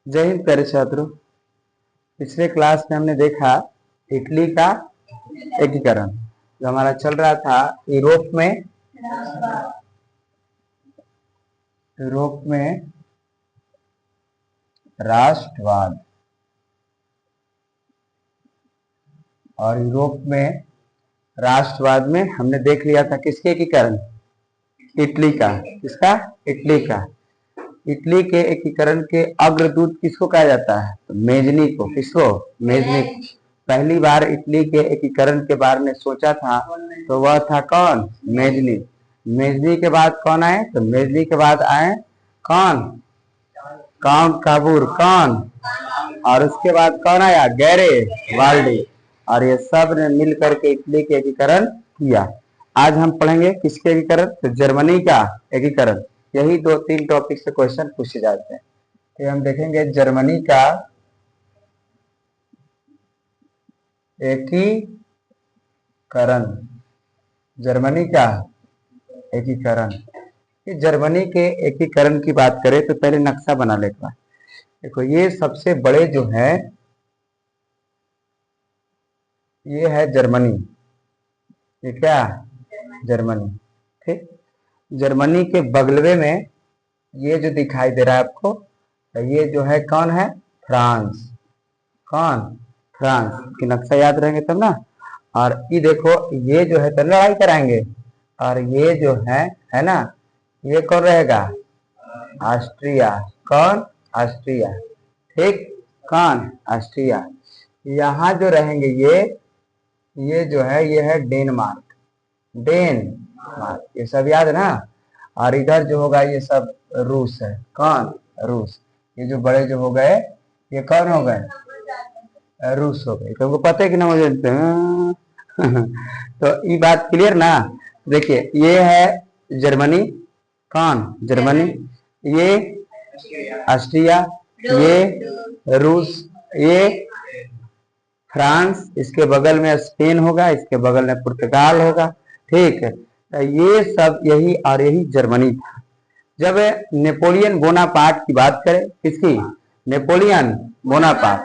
जय हिंद प्यारे छात्रों। पिछले क्लास में हमने देखा इटली का एकीकरण जो हमारा चल रहा था। यूरोप में राष्ट्रवाद और यूरोप में राष्ट्रवाद में हमने देख लिया था किसके एकीकरण, इटली का। किसका? इटली का। इटली के एकीकरण के अग्रदूत किसको कहा जाता है? तो मेजनी को। किसको? मेजनी को। पहली बार इटली के एकीकरण के बारे में सोचा था तो वह था कौन? मेजनी। मेजनी के बाद कौन आए? तो मेजनी के बाद आए कौन? काउंट काबूर। कौन? और उसके बाद कौन आया? गैरिबाल्डी। और ये सब ने मिल करके इटली के एकीकरण किया। आज हम पढ़ेंगे किसके एकीकरण? तो जर्मनी का एकीकरण। यही 2-3 टॉपिक से क्वेश्चन पूछे जाते हैं। तो हम देखेंगे जर्मनी का एकीकरण। जर्मनी का एकीकरण। जर्मनी के एकीकरण की बात करें तो पहले नक्शा बना लेता। देखो ये सबसे बड़े जो है ये है जर्मनी। ये क्या? जर्मनी। ठीक। जर्मनी के बगलवे में ये जो दिखाई दे रहा है आपको, तो ये जो है कौन है? फ्रांस। कौन? फ्रांस की नक्शा याद रहेंगे तब ना। और ये देखो ये जो है तो लड़ाई कराएंगे। और ये जो है ना, ये कौन रहेगा? ऑस्ट्रिया। कौन? ऑस्ट्रिया। ठीक। कौन? ऑस्ट्रिया। यहाँ जो रहेंगे ये जो है ये है डेनमार्क। डेनमार्क। ये सब याद है ना। और इधर जो होगा ये सब रूस है। कौन? रूस। ये जो बड़े जो हो गए ये कौन हो गए? रूस हो गए। तुमको पता है कि ना मुझे? तो ये बात क्लियर ना। देखिए ये है जर्मनी। कौन? जर्मनी। ये ऑस्ट्रिया। ये रूस। ये फ्रांस। इसके बगल में स्पेन होगा, इसके बगल में पुर्तगाल होगा। ठीक है। तो ये सब यही और यही जर्मनी था। जब नेपोलियन बोनापार्ट की बात करें, किसकी? Napoleon Bonaparte.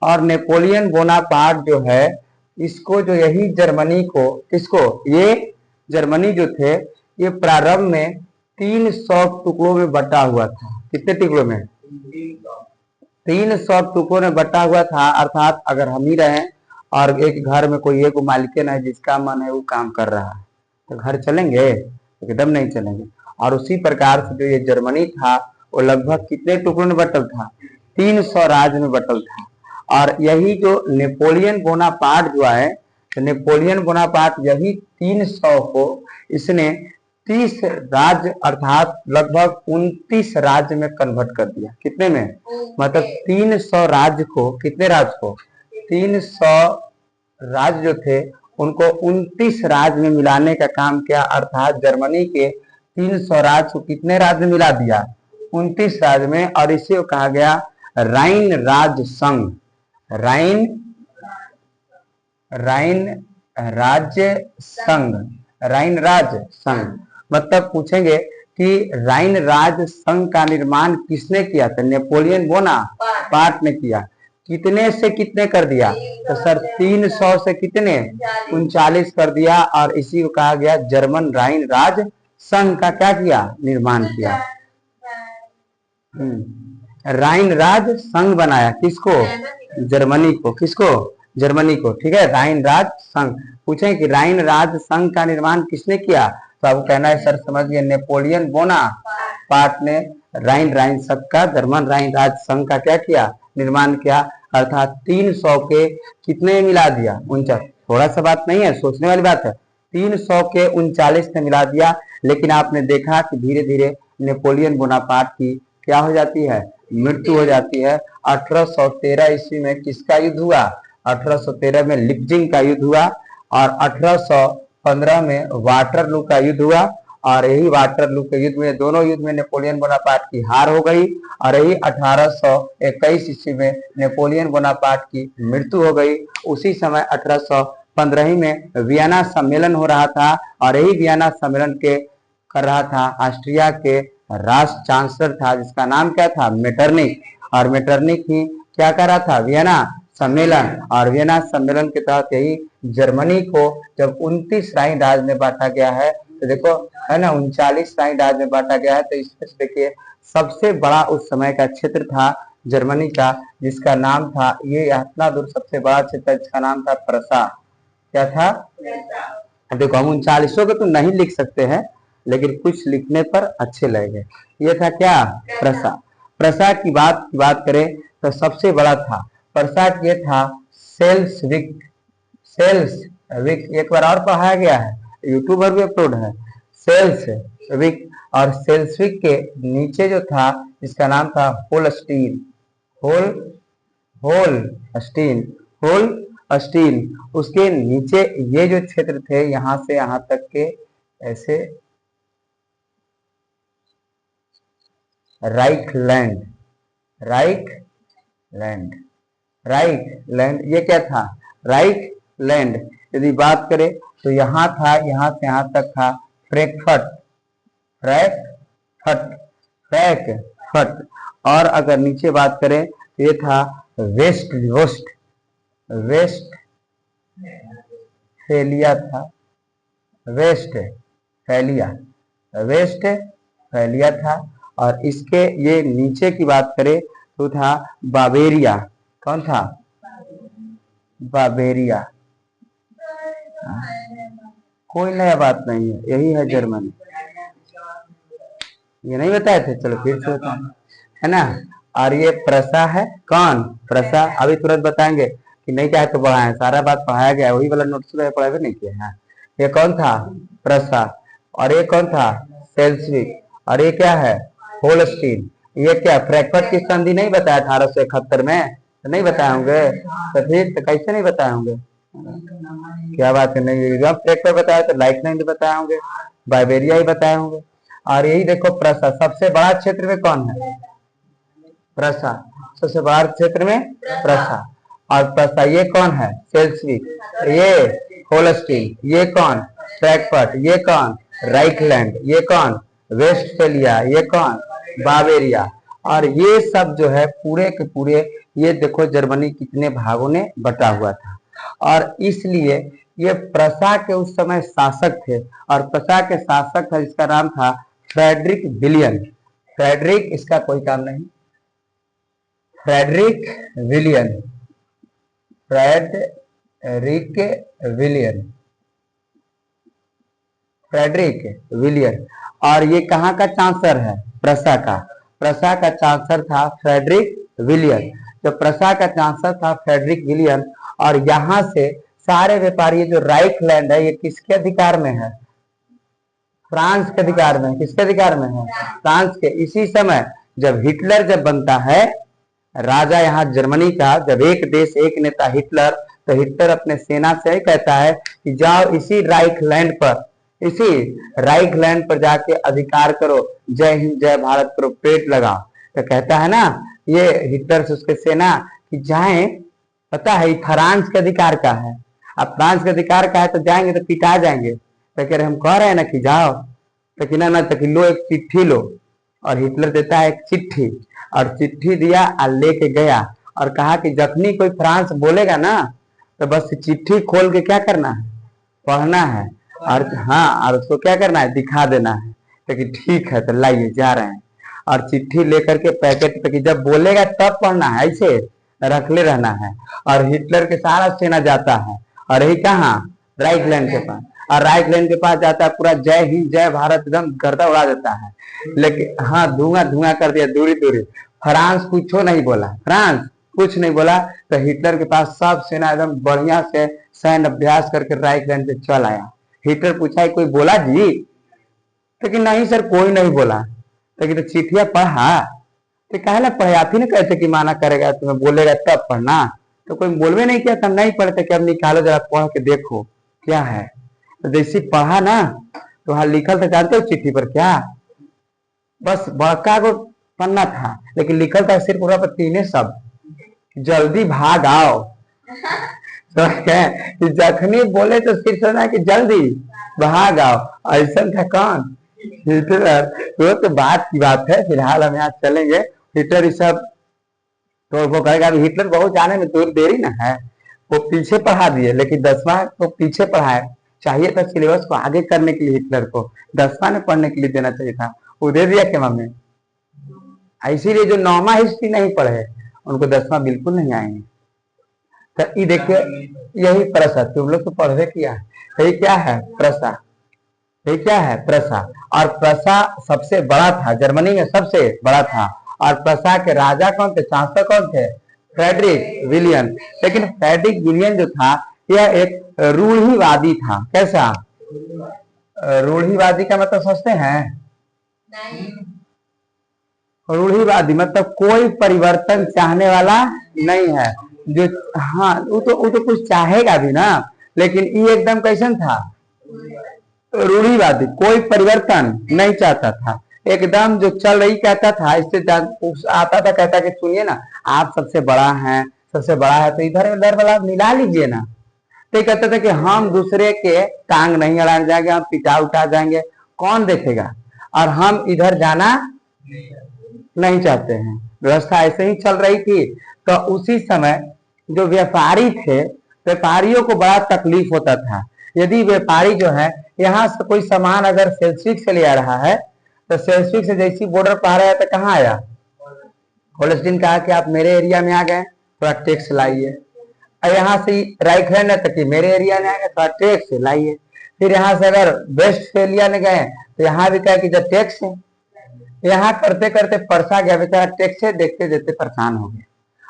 और नेपोलियन बोनापार्ट जो है इसको जो यही जर्मनी को, किसको? ये जर्मनी जो थे ये प्रारंभ में 300 टुकड़ों में बटा हुआ था। कितने टुकड़ों में? 300 टुकड़ों में बटा हुआ था। अर्थात अगर हम ही रहें और एक घर में कोई एक मालिकान है जिसका मन है वो काम कर रहा है तो घर चलेंगे? एकदम नहीं चलेंगे। और उसी प्रकार से जो ये जर्मनी था वो लगभग कितने टुकड़ों में बटल था? 300 राज्य में बटल था। और यही जो नेपोलियन बोनापार्ट जो है, तो नेपोलियन बोनापार्ट यही 300 को इसने 30 राज्य अर्थात लगभग 29 राज्य में कन्वर्ट कर दिया। कितने में? मतलब 300 राज्य को, कितने राज्य को? 300 राज्य जो थे उनको 29 राज्य में मिलाने का काम किया। अर्थात जर्मनी के 300 राज्य को कितने राज्य में मिला दिया? 29 राज्य में। और इसे कहा गया राइन राज्य संघ। राइन राज्य संघ। राइन राज्य संघ। मतलब पूछेंगे कि राइन राज्य संघ का निर्माण किसने किया? था नेपोलियन बोनापार्ट ने किया। कितने से कितने कर दिया? तो सर 300 से कितने? 39 कर दिया। और इसी को कहा गया जर्मन राइन राज्य संघ का क्या किया? निर्माण किया। राइन राज्य संघ बनाया। किसको? जर्मनी को। किसको? जर्मनी को। ठीक है। राइन राज्य संघ। पूछे कि राइन राज्य संघ का निर्माण किसने किया? तो अब कहना है सर समझ गए, नेपोलियन बोनापार्ट ने राइन संघ का, जर्मन राइन राज्य संघ का क्या किया? निर्माण किया। अर्थात 300 के कितने मिला दिया? 49। थोड़ा सा बात नहीं है, सोचने वाली बात है। 300 के 39 ने मिला दिया। लेकिन आपने देखा कि धीरे धीरे नेपोलियन बोनापार्ट की क्या हो जाती है? मृत्यु हो जाती है। 1813 ईस्वी में किसका युद्ध हुआ? 1813 में लिप्जिंग का युद्ध हुआ। और 1815 में वाटरलू का युद्ध हुआ। और यही वाटरलू के युद्ध में, दोनों युद्ध में नेपोलियन बोनापार्ट की हार हो गई। और यही 1821 ईस्वी में नेपोलियन बोनापार्ट की मृत्यु हो गई। उसी समय 1815 में वियना सम्मेलन हो रहा था। और यही वियना सम्मेलन के कर रहा था ऑस्ट्रिया के राष्ट्र चांसलर था जिसका नाम क्या था? मेटरनिक। और मेटरनिक ही क्या करा था, वियना सम्मेलन, और वियना सम्मेलन के तहत यही जर्मनी को जब 29 राइन राज्य में बांटा गया है, तो देखो है ना 39 राइन राज्य में बांटा गया है, तो इसमें से देखिए सबसे बड़ा उस समय का क्षेत्र था जर्मनी का, जिसका नाम था, ये इतना दूर सबसे बड़ा क्षेत्र जिसका नाम था प्रसा। क्या था, देखो हम 39 को तो नहीं लिख सकते हैं, लेकिन कुछ लिखने पर अच्छे लगेंगे। ये था क्या, प्रसा। प्रसा की बात करें तो सबसे बड़ा था प्रसा, ये था सेल्सविक। सेल्सविक एक बार और पढ़ाया गया है, यूट्यूब पर भी अपलोड है, सेल्सविक। और सेल्सविक के नीचे जो था इसका नाम था होलस्टीन। होलस्टीन उसके नीचे ये जो क्षेत्र थे यहां से यहां तक के ऐसे राइखलैंड, ये क्या था, राइखलैंड। यदि बात करें तो यहाँ था, यहाँ से यहाँ तक था फ्रैंकफर्ट। और अगर नीचे बात करें तो ये था वेस्टफेलिया था, वेस्टफेलिया था। और इसके ये नीचे की बात करें तो था बावेरिया। कौन था, बावेरिया। कोई नया बात नहीं है, यही है जर्मनी। ये नहीं बताए थे, चलो फिर से बताएं, है ना। और ये प्रसा है, कौन, प्रसा। अभी तुरंत बताएंगे कि नहीं क्या है तो पढ़ाए, सारा बात पढ़ाया गया, वही वाला नोट्स में पढ़ाए नहीं किए हैं। ये कौन था, प्रसा। और ये कौन था, सेल्सविक। और ये क्या है, होलस्टीन। ये क्या, फ्रैंकफर्ट की संधि नहीं बताया 1871 में, तो नहीं बताए होंगे, तो फिर तो कैसे नहीं बताए होंगे, क्या बात है, नहीं जब फ्रैंकफर्ट बताया तो लाइक नहीं बताए होंगे, बाइबेरिया ही बताए होंगे। और यही देखो प्रसा, सबसे बड़ा क्षेत्र में कौन है, प्रसा, सबसे बड़ा क्षेत्र में प्रसा। और प्रसा ये कौन है, सेल्सविक, ये होलस्टीन, ये कौन, फ्रैंकफर्ट, ये कौन, राइखलैंड, ये कौन, वेस्टफेलिया, ये कौन, बावेरिया। और ये सब जो है पूरे के पूरे, ये देखो जर्मनी कितने भागों ने बटा हुआ था। और इसलिए ये प्रसा के उस समय शासक थे, और प्रसा के शासक था जिसका नाम था फ्रेडरिक विलियन। फ्रेडरिक, इसका कोई काम नहीं, फ्रेडरिक विलियन। और ये कहाँ का चांसलर है, प्रसा का चांसलर था फ्रेडरिक विलियन। जो प्रसा का चांसलर था फ्रेडरिक विलियन। और यहाँ से सारे व्यापारी, जो राइखलैंड है ये किसके अधिकार में है, फ्रांस के अधिकार में। किसके अधिकार में है, फ्रांस के। इसी समय जब हिटलर जब बनता है राजा यहाँ जर्मनी का, जब एक देश एक नेता हिटलर, तो हिटलर अपने सेना से कहता है कि जाओ इसी राइखलैंड पर जाके अधिकार करो, जय हिंद जय भारत करो, पेट लगाओ। तो कहता है ना ये हिटलर से उसके सेना कि जाए, पता है फ्रांस के अधिकार का है, अब फ्रांस के अधिकार का है तो जाएंगे तो पिटा जाएंगे। तो कह रहे हम कह रहे हैं ना कि जाओ, तो कि ना तो कि लो एक चिट्ठी लो। और हिटलर देता है एक चिट्ठी, और चिट्ठी दिया और लेके गया, और कहा कि जखनी कोई फ्रांस बोलेगा ना तो बस चिट्ठी खोल के क्या करना है, पढ़ना है, और हाँ और उसको क्या करना है, दिखा देना है। तो कि ठीक है तो लाइए जा रहे हैं। और चिट्ठी लेकर के पैकेट पे, कि जब बोलेगा तब पढ़ना है, ऐसे रखले रहना है। और हिटलर के सारा सेना जाता है, और यही कहाँ, राइखलैंड के पास। और राइखलैंड के पास जाता है, पूरा जय हिंद जय भारत एकदम गर्दा उड़ा देता है। लेकिन हाँ धुआं कर दिया दूरी। फ्रांस कुछ नहीं बोला, तो हिटलर के पास सब सेना एकदम बढ़िया से सैन्य अभ्यास करके राइखलैंड पे चल आया। हिटलर पूछा कोई बोला जी, तो कि नहीं सर कोई नहीं बोला। तो कि तो चिट्ठिया पढ़ा, तो कहला पढ़े, आप ही ने कहते कि माना करेगा तुम्हें बोलेगा तब पढ़ना, तो कोई बोलवे नहीं किया, तब नहीं पढ़ते कि अब निकालो जरा पढ़ के देखो क्या है। तो जैसे पढ़ा ना तो वहां लिखल था, जानते हो चिट्ठी पर क्या, बस बड़का को पन्ना था, लेकिन लिखल था सिर्फ पूरा पर 3 शब्द, जल्दी भाग आओ। तो कि जखनी बोले तो सिर्फ सुना कि जल्दी भाग आओ, ऐसा था कौन, हिटलर। तो बात की बात है, फिलहाल हम यहाँ चलेंगे। हिटलर सब तो वो कहेगा अभी हिटलर बहुत जाने में तो देरी ना है, वो पीछे पढ़ा दिए, लेकिन 10वां को पीछे पढ़ाए। चाहिए था सिलेबस को आगे करने के लिए, हिटलर को 10वां में पढ़ने के लिए देना चाहिए था, वो दे दिया क्या मम्मी? इसीलिए जो 9वां हिस्ट्री नहीं पढ़े उनको 10वां बिल्कुल नहीं आएंगे। तो ये देखिए, यही प्रसा, तुम लोग तो पढ़े किया है, यही क्या है प्रसा, ये क्या है प्रसा। और प्रसा सबसे बड़ा था, जर्मनी में सबसे बड़ा था। और प्रसा के राजा कौन थे, चांसलर कौन थे? Frederick William. लेकिन फ्रेडरिक विलियम जो था यह एक रूढ़िवादी था। कैसा? रूढ़िवादी का मतलब समझते हैं? रूढ़िवादी मतलब कोई परिवर्तन चाहने वाला नहीं है। जो हाँ, वो तो कुछ चाहेगा भी ना, लेकिन ये एकदम कैसन था? रूढ़िवादी, कोई परिवर्तन नहीं चाहता था, एकदम जो चल रही कहता था। इससे आता था, कहता कि सुनिए ना, आप सबसे बड़ा हैं, सबसे बड़ा है तो इधर उधर वाला मिला लीजिए ना। तो कहता था कि हम दूसरे के टांग नहीं अड़ाने जाएंगे, हम पिटा उठा जाएंगे, कौन देखेगा, और हम इधर जाना नहीं चाहते हैं। व्यवस्था ऐसे ही चल रही थी। तो उसी समय जो व्यापारी थे, व्यापारियों को बड़ा तकलीफ होता था। यदि व्यापारी जो है यहाँ से कोई सामान अगर सेल्सिक से ले आ रहा है, तो सेल्सिक से जैसी बॉर्डर पर आ रहा है तो कहाँ आया? होल्स्टीन कहा कि आप मेरे एरिया में आ गए, थोड़ा टैक्स लाइए। और यहाँ से राइट हैंड है तो कि मेरे एरिया में आ गए, थोड़ा टैक्स लाइए। फिर यहाँ से अगर वेस्टफेलिया में गए तो यहाँ भी कहा कि जब टैक्स है। यहाँ करते करते परसा गया, बेचारा टैक्स देखते देखते परेशान हो गया।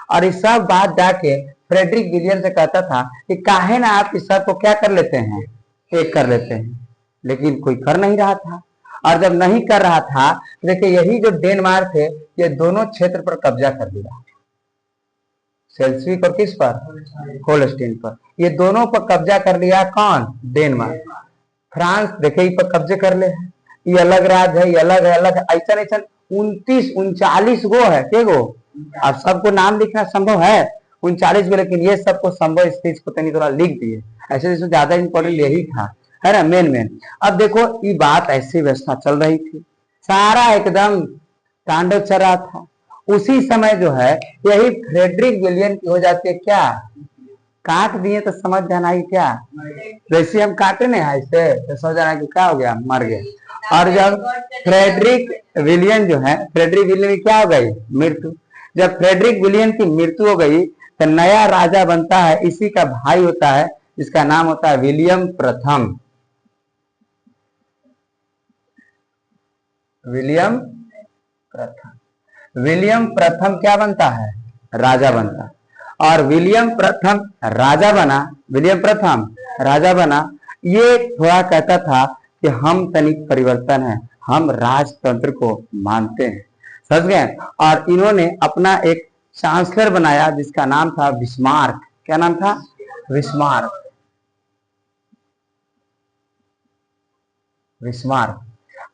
और इस सब बात जाके फ्रेडरिक विलियम से कहता था कि काहे ना आप इस सब को क्या कर लेते हैं, एक कर लेते हैं। लेकिन कोई कर नहीं रहा था। और जब नहीं कर रहा था, देखिए यही जो डेनमार्क थे, ये दोनों क्षेत्र पर कब्जा कर लिया। सेल्सिक और किस पर? होल्स्टीन पर। ये दोनों पर कब्जा कर लिया। कौन? डेनमार्क। फ्रांस देखिए पर कब्जे कर ले, ये अलग राज्य है, ये अलग है, अलग है, ऐसा ऐसा 39 गो है, के गो? अब सबको नाम लिखना संभव है 39 गो, लेकिन ये सबको संभव स्पीच को तनी थोड़ा लिख दिए, ऐसे जैसे ज्यादा इंपॉर्टेंट यही था, है ना, मेन। अब देखो ये बात ऐसी व्यवस्था चल रही थी, सारा एकदम तांडव चल रहा था। उसी समय जो है यही फ्रेडरिक विलियम की हो जाती है क्या? काट दिए तो समझ जाना कि क्या, जैसे हम काटे ना ऐसे तो समझ जाना कि क्या हो गया, मर गए। और जब फ्रेडरिक विलियम जो है, फ्रेडरिक विलियम की क्या हो गई? मृत्यु। जब फ्रेडरिक विलियम की मृत्यु हो गई तो नया राजा बनता है, इसी का भाई होता है, जिसका नाम होता है विलियम प्रथम। विलियम प्रथम। विलियम प्रथम क्या बनता है? राजा बनता। और विलियम प्रथम राजा बना, विलियम प्रथम राजा बना। ये थोड़ा कहता था कि हम तनिक परिवर्तन है, हम राजतंत्र को मानते हैं, समझ गए। और इन्होंने अपना एक चांसलर बनाया जिसका नाम था बिस्मार्क। क्या नाम था? बिस्मार्क। बिस्मार्क।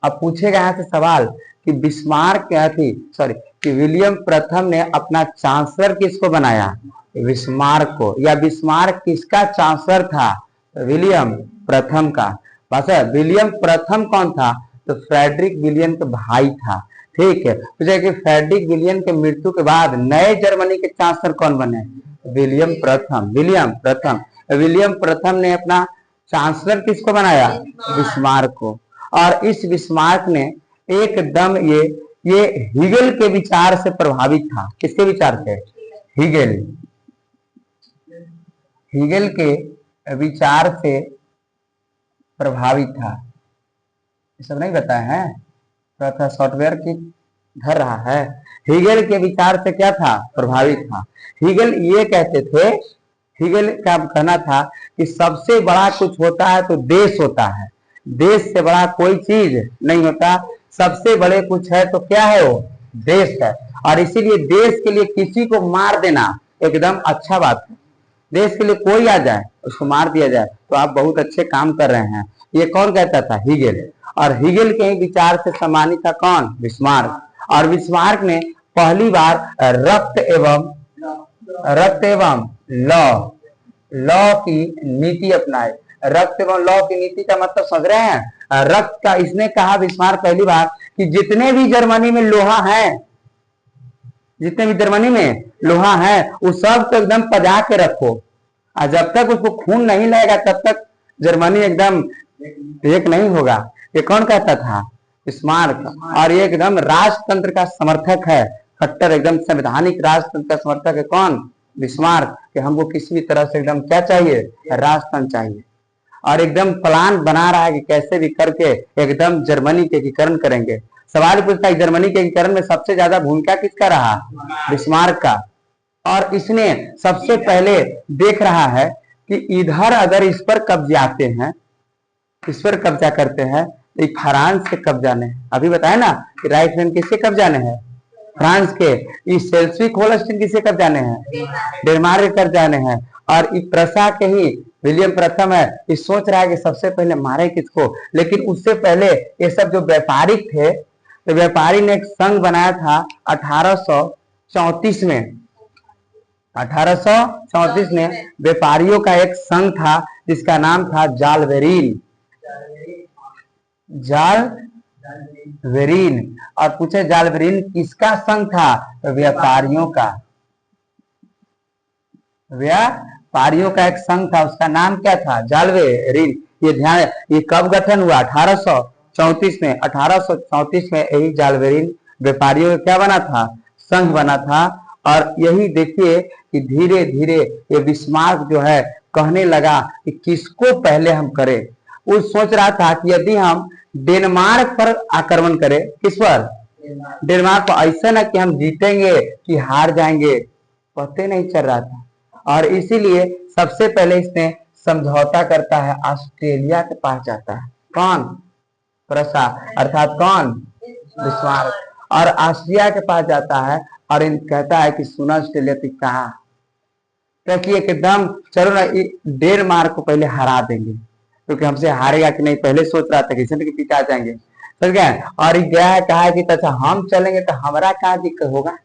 अब पूछेगा यहाँ से सवाल कि बिस्मार्क क्या थी, सॉरी, कि विलियम प्रथम ने अपना चांसलर किसको बनाया? बिस्मार्क को। या बिस्मार्क किसका चांसलर था? विलियम प्रथम का। बस है, विलियम प्रथम कौन था? तो फ्रेडरिक विलियम का भाई था। ठीक है, कि फ्रेडरिक विलियम के मृत्यु के बाद नए जर्मनी के चांसलर कौन बने? विलियम प्रथम। विलियम प्रथम। विलियम प्रथम ने अपना चांसलर किसको बनाया? बिस्मार्क को। और इस बिस्मार्क ने एकदम ये हीगल के विचार से प्रभावित था। किसके विचार से? हीगल। हीगल के विचार से प्रभावित था। ये सब नहीं बताया है, थोड़ा सा सॉफ्टवेयर की धर रहा है। हीगल के विचार से क्या था? प्रभावित था। हीगल ये कहते थे, हीगल का कहना था कि सबसे बड़ा कुछ होता है तो देश होता है, देश से बड़ा कोई चीज नहीं होता। सबसे बड़े कुछ है तो क्या है? वो देश है। और इसीलिए देश के लिए किसी को मार देना एकदम अच्छा बात है। देश के लिए कोई आ जाए उसको मार दिया जाए तो आप बहुत अच्छे काम कर रहे हैं। ये कौन कहता था? हीगल। और हीगल के ही विचार से सम्मानित था कौन? बिस्मार्क। और बिस्मार्क ने पहली बार रक्त एवं लॉ की नीति अपनाई। रक्त एवं लॉ की नीति का मतलब समझ रहे हैं? रक्त का इसने कहा बिस्मार्क पहली बार कि जितने भी जर्मनी में लोहा है, जितने भी जर्मनी में लोहा है वो सब तो एकदम पजा के रखो, और जब तक उसको खून नहीं लगेगा तब तक जर्मनी एकदम एक नहीं होगा। ये कौन कहता था? स्मार्क। और ये एकदम राजतंत्र का समर्थक है, कट्टर एकदम संवैधानिक राजतंत्र का समर्थक है। कौन? बिस्मार्क। कि हमको किसी भी तरह से एकदम क्या चाहिए? राजतंत्र चाहिए। और एकदम प्लान बना रहा है कि कैसे भी करके एकदम जर्मनी के एकीकरण करेंगे। सवाल पूछता है जर्मनी के एकीकरण में सबसे ज्यादा भूमिका किसका रहा? बिस्मार्क का। और इसने सबसे पहले देख रहा है कि इधर अगर इस पर कब्जाते हैं, इस पर कब्जा करते हैं तो फ्रांस के कब्जाने हैं। अभी बताया ना कि राइट हैंड किसके कब्जाने हैं? फ्रांस के। इस सेल्सविक होल्स्टीन किसके कब्जाने हैं? डेनमार्क के कब्जाने हैं। और इस प्रसा के ही विलियम प्रथम है, इस सोच रहा है कि सबसे पहले मारे किसको। लेकिन उससे पहले ये सब जो व्यापारिक थे, तो व्यापारी ने एक संघ बनाया था 1834 में। 1834 में व्यापारियों का एक संघ था जिसका नाम था जालवेरीन। जालवेरीन। और पूछे जालवेरीन किसका संघ था? व्यापारियों का। व्यापारियों का एक संघ था, उसका नाम क्या था? जालवेरीन। ये ध्यान, ये कब गठन हुआ? 1834 में। 1834 में यही जालवेरीन व्यापारियों का क्या बना था? संघ बना था। और यही देखिए कि धीरे धीरे ये बिस्मार्क जो है कहने लगा कि किसको पहले हम करें। वो सोच रहा था कि यदि हम डेनमार्क पर आक्रमण करें, किस पर? डेनमार्क पर। ऐसा ना कि हम जीतेंगे कि हार जाएंगे, पता नहीं चल रहा था। और इसीलिए सबसे पहले इसने समझौता करता है, ऑस्ट्रेलिया के पास जाता है। कौन? प्रसा, अर्थात कौन? बिस्मार्क। और ऑस्ट्रिया के पास जाता है और कहता है कि सुना ऑस्ट्रेलिया तो कहा, क्योंकि एकदम चलो ना डेनमार्क को पहले हरा देंगे, क्योंकि हमसे हारेगा कि नहीं पहले सोच रहा था कि इसके पीछे आ जाएंगे। समझ गए? और गया है, कहा है कि अच्छा हम चलेंगे तो हमारा क्या दिक्कत होगा,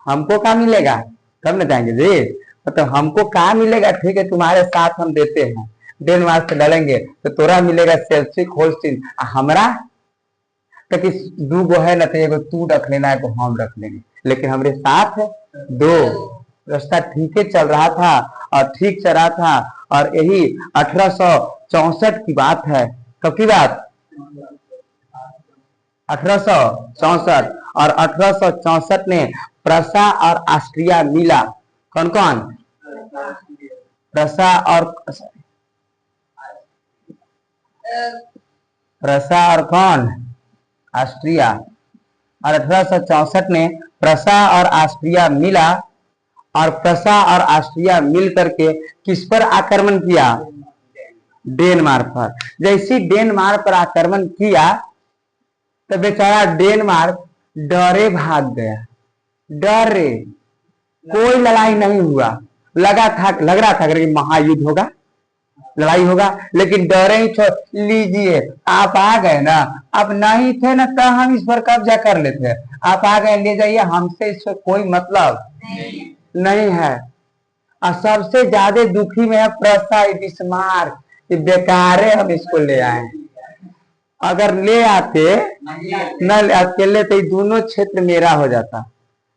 हमको क्या मिलेगा, तब न जाएंगे जी। मतलब हमको क्या मिलेगा, ठीक है तुम्हारे साथ हम देते हैं, डेनमार्क से लड़ेंगे तो तोरा मिलेगा सेल्सिक होल्स्टीन, हमारा तो कि दू गो है ना, तो एगो तू रख लेना है, हम रख लेंगे, लेकिन हमारे साथ है दो। रास्ता ठीक है चल रहा था और ठीक चल रहा था। और यही 1864 की बात है। कब की बात? 1864। और 1864 में प्रसा और ऑस्ट्रिया मिला। कौन कौन? प्रसा और कौन? ऑस्ट्रिया। और 1864 में प्रसा और ऑस्ट्रिया मिला। और प्रसा और ऑस्ट्रिया मिल करके किस पर आक्रमण किया? डेनमार्क पर। जैसे डेनमार्क पर आक्रमण किया तो बेचारा डेनमार्क डरे भाग गया। डरे, कोई लड़ाई नहीं हुआ। लग रहा था कि महायुद्ध होगा, लड़ाई होगा, लेकिन डरे ही लीजिए आप आ गए ना, अब नहीं थे ना तो हम इस पर कब्जा कर लेते, आप आ गए ले जाइए, हमसे इससे कोई मतलब नहीं है। और सबसे ज्यादा दुखी में है प्रसा, बिस्मार्क, बेकारे हम इसको ले आए। अगर ले आते न अकेले तो दोनों क्षेत्र मेरा हो जाता।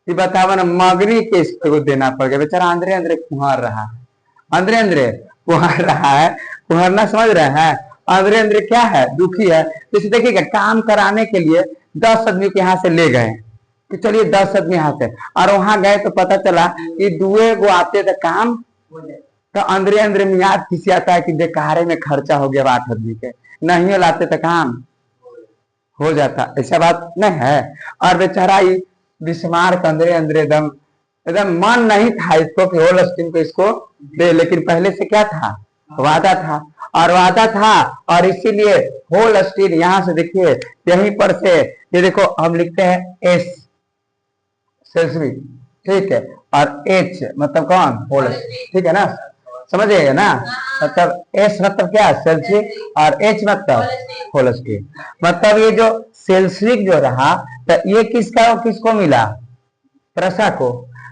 ये बतावा ना, मगरी के इसको देना पड़ गया, बेचारा अंदरे अंदरे कुहार रहा है, अंदरे अंदरे कुहार रहा है। कुहारना समझ रहे हैं? अंदरे अंदरे क्या है? दुखी है। जैसे देखिएगा काम कराने के लिए 10 आदमी के यहाँ से ले गए कि चलिए 10 आदमी यहाँ से, और वहां गए तो पता चला कि दुए गो आते तो काम, तो अंदरे अंदरे मियाद किसी आता है कि बेकारे में खर्चा हो गया 8 आदमी के, नहीं लाते तो काम हो जाता। ऐसा बात नहीं है। और बेचारा बिस्मार्क अंदरे अंदरे एकदम एकदम मन नहीं था इसको कि होल्स्टीन को इसको दे, लेकिन पहले से क्या था? वादा था। और वादा था, और इसीलिए होल्स्टीन, यहां से देखिए यहीं पर से ये देखो हम लिखते हैं एस सेल्सविक, ठीक है, और एच मतलब कौन? होल्स्टीन, ठीक है ना, समझिएगा ना। मतलब एस मतलब क्या? सेल्सिक, और एच मतलब होल्स्टीन। मतलब ये जो सेल्सिक जो रहा तो ये किसको मिला? प्रसा को।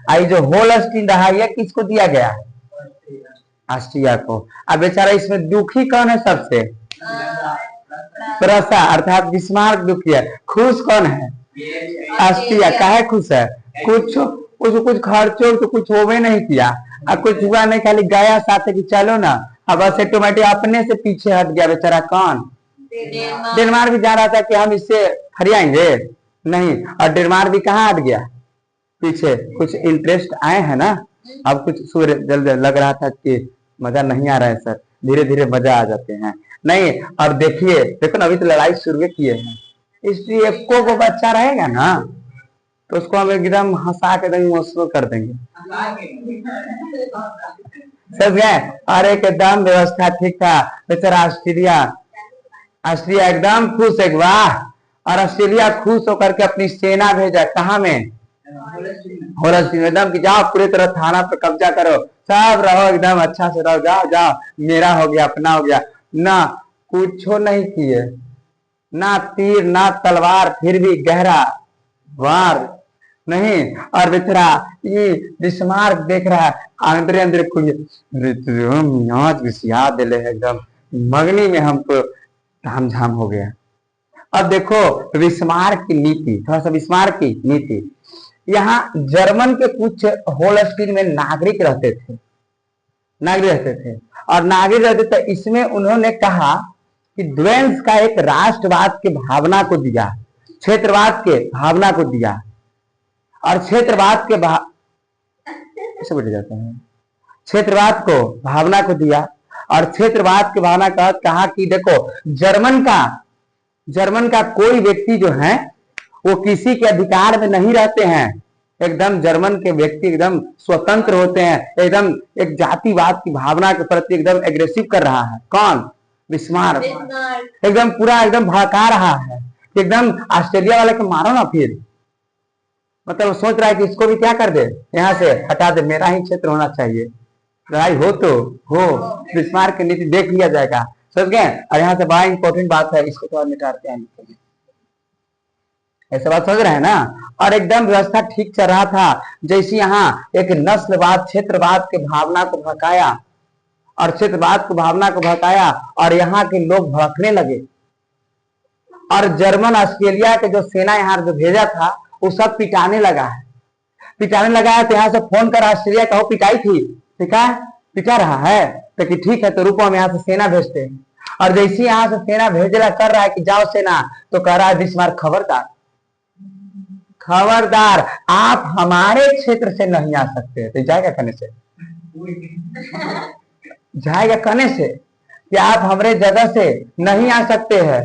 आई जो होल्स्टीन रहा ये किसको दिया गया? ऑस्ट्रिया को। अब बेचारा इसमें दुखी कौन है सबसे? प्रसा अर्थात बिस्मार्क दुखी है। खुश कौन है? ऑस्ट्रिया। काहे खुश है? कुछ कुछ खर्चो तो कुछ होवे नहीं किया, अब कुछ हुआ नहीं, खाली गया साथ कि चलो ना, अब बस ऑटोमेटिक अपने से पीछे हट गया बेचारा। कौन? डेनमार्क भी जा रहा था कि हम इससे हरियाएंगे नहीं, और डेनमार्क भी कहाँ हट गया पीछे, कुछ इंटरेस्ट आए हैं ना, अब कुछ सूर्य जल्द लग रहा था कि मजा नहीं आ रहा है सर, धीरे धीरे मजा आ जाते हैं। नहीं, अब देखिए देखो ना, अभी तो लड़ाई शुरू किए हैं, इसलिए को बच्चा रहेगा ना तो उसको हम एकदम हंसा के देंगे, इमोशनल कर देंगे, समझ गए। और एकदम व्यवस्था ठीक था बेचारा। ऑस्ट्रिया एकदम खुश है, वाह। और ऑस्ट्रेलिया खुश होकर के अपनी सेना भेजा, कहा में? होलस्टीन, एकदम कि जाओ पूरी तरह थाना पे कब्जा करो, सब रहो एकदम अच्छा से रहो, जाओ जाओ, मेरा हो गया, अपना हो गया। ना कुछ नहीं किए, ना तीर ना तलवार, फिर भी गहरा वार नहीं। और बेचारा ये बिस्मार्क देख रहा है, अंदर अंदर याद दिले एकदम मगनी में हमको धाम झाम हो गया। अब देखो बिस्मार्क की नीति, थोड़ा सा बिस्मार्क की नीति। यहाँ जर्मन के कुछ होलस्टीन में नागरिक रहते थे, और नागरिक रहते थे, इसमें उन्होंने कहा कि द्वेंस का एक राष्ट्रवाद के भावना को दिया, क्षेत्रवाद के भावना को दिया, और क्षेत्रवाद के ऐसे बोले जाते हैं, क्षेत्रवाद को भावना को दिया, और क्षेत्रवाद की भावना का कहा कि देखो जर्मन का कोई व्यक्ति जो है वो किसी के अधिकार में नहीं रहते हैं, एकदम जर्मन के व्यक्ति एकदम स्वतंत्र होते हैं, एकदम एक जातिवाद की भावना के प्रति एकदम एग्रेसिव कर रहा है। कौन? बिस्मार्क एकदम पूरा एकदम भड़का रहा है, एकदम ऑस्ट्रेलिया वाले को मारो ना, फिर मतलब सोच रहा है कि इसको भी क्या कर दे, यहाँ से हटा दे, मेरा ही क्षेत्र होना चाहिए, लड़ाई हो तो हो, बिस्मार्क की नीति देख लिया जाएगा, समझ गए। और यहाँ से बड़ा इंपॉर्टेंट बात है, इसको थोड़ा मिटाते हैं, ऐसा बात समझ रहे हैं ना। और एकदम व्यवस्था ठीक चल रहा था, जैसे यहाँ एक नस्लवाद क्षेत्रवाद के भावना को भड़काया, और क्षेत्रवाद को भावना को भड़काया, और यहाँ के लोग भड़कने लगे, और जर्मन ऑस्ट्रेलिया के जो सेना यहाँ जो भेजा था वो सब पिटाने लगा है, तो यहाँ से फोन कर ऑस्ट्रेलिया का, पिटाई थी, पिटा रहा है, तो कि ठीक है, तो रुको हम यहाँ से सेना भेजते हैं। और जैसे यहाँ से सेना भेजला कर रहा है कि जाओ सेना, तो कह रहा है बिस्मार्क खबरदार, आप हमारे क्षेत्र से नहीं आ सकते। तो जाएगा कहने से कि आप हमारे जगह से नहीं आ सकते हैं,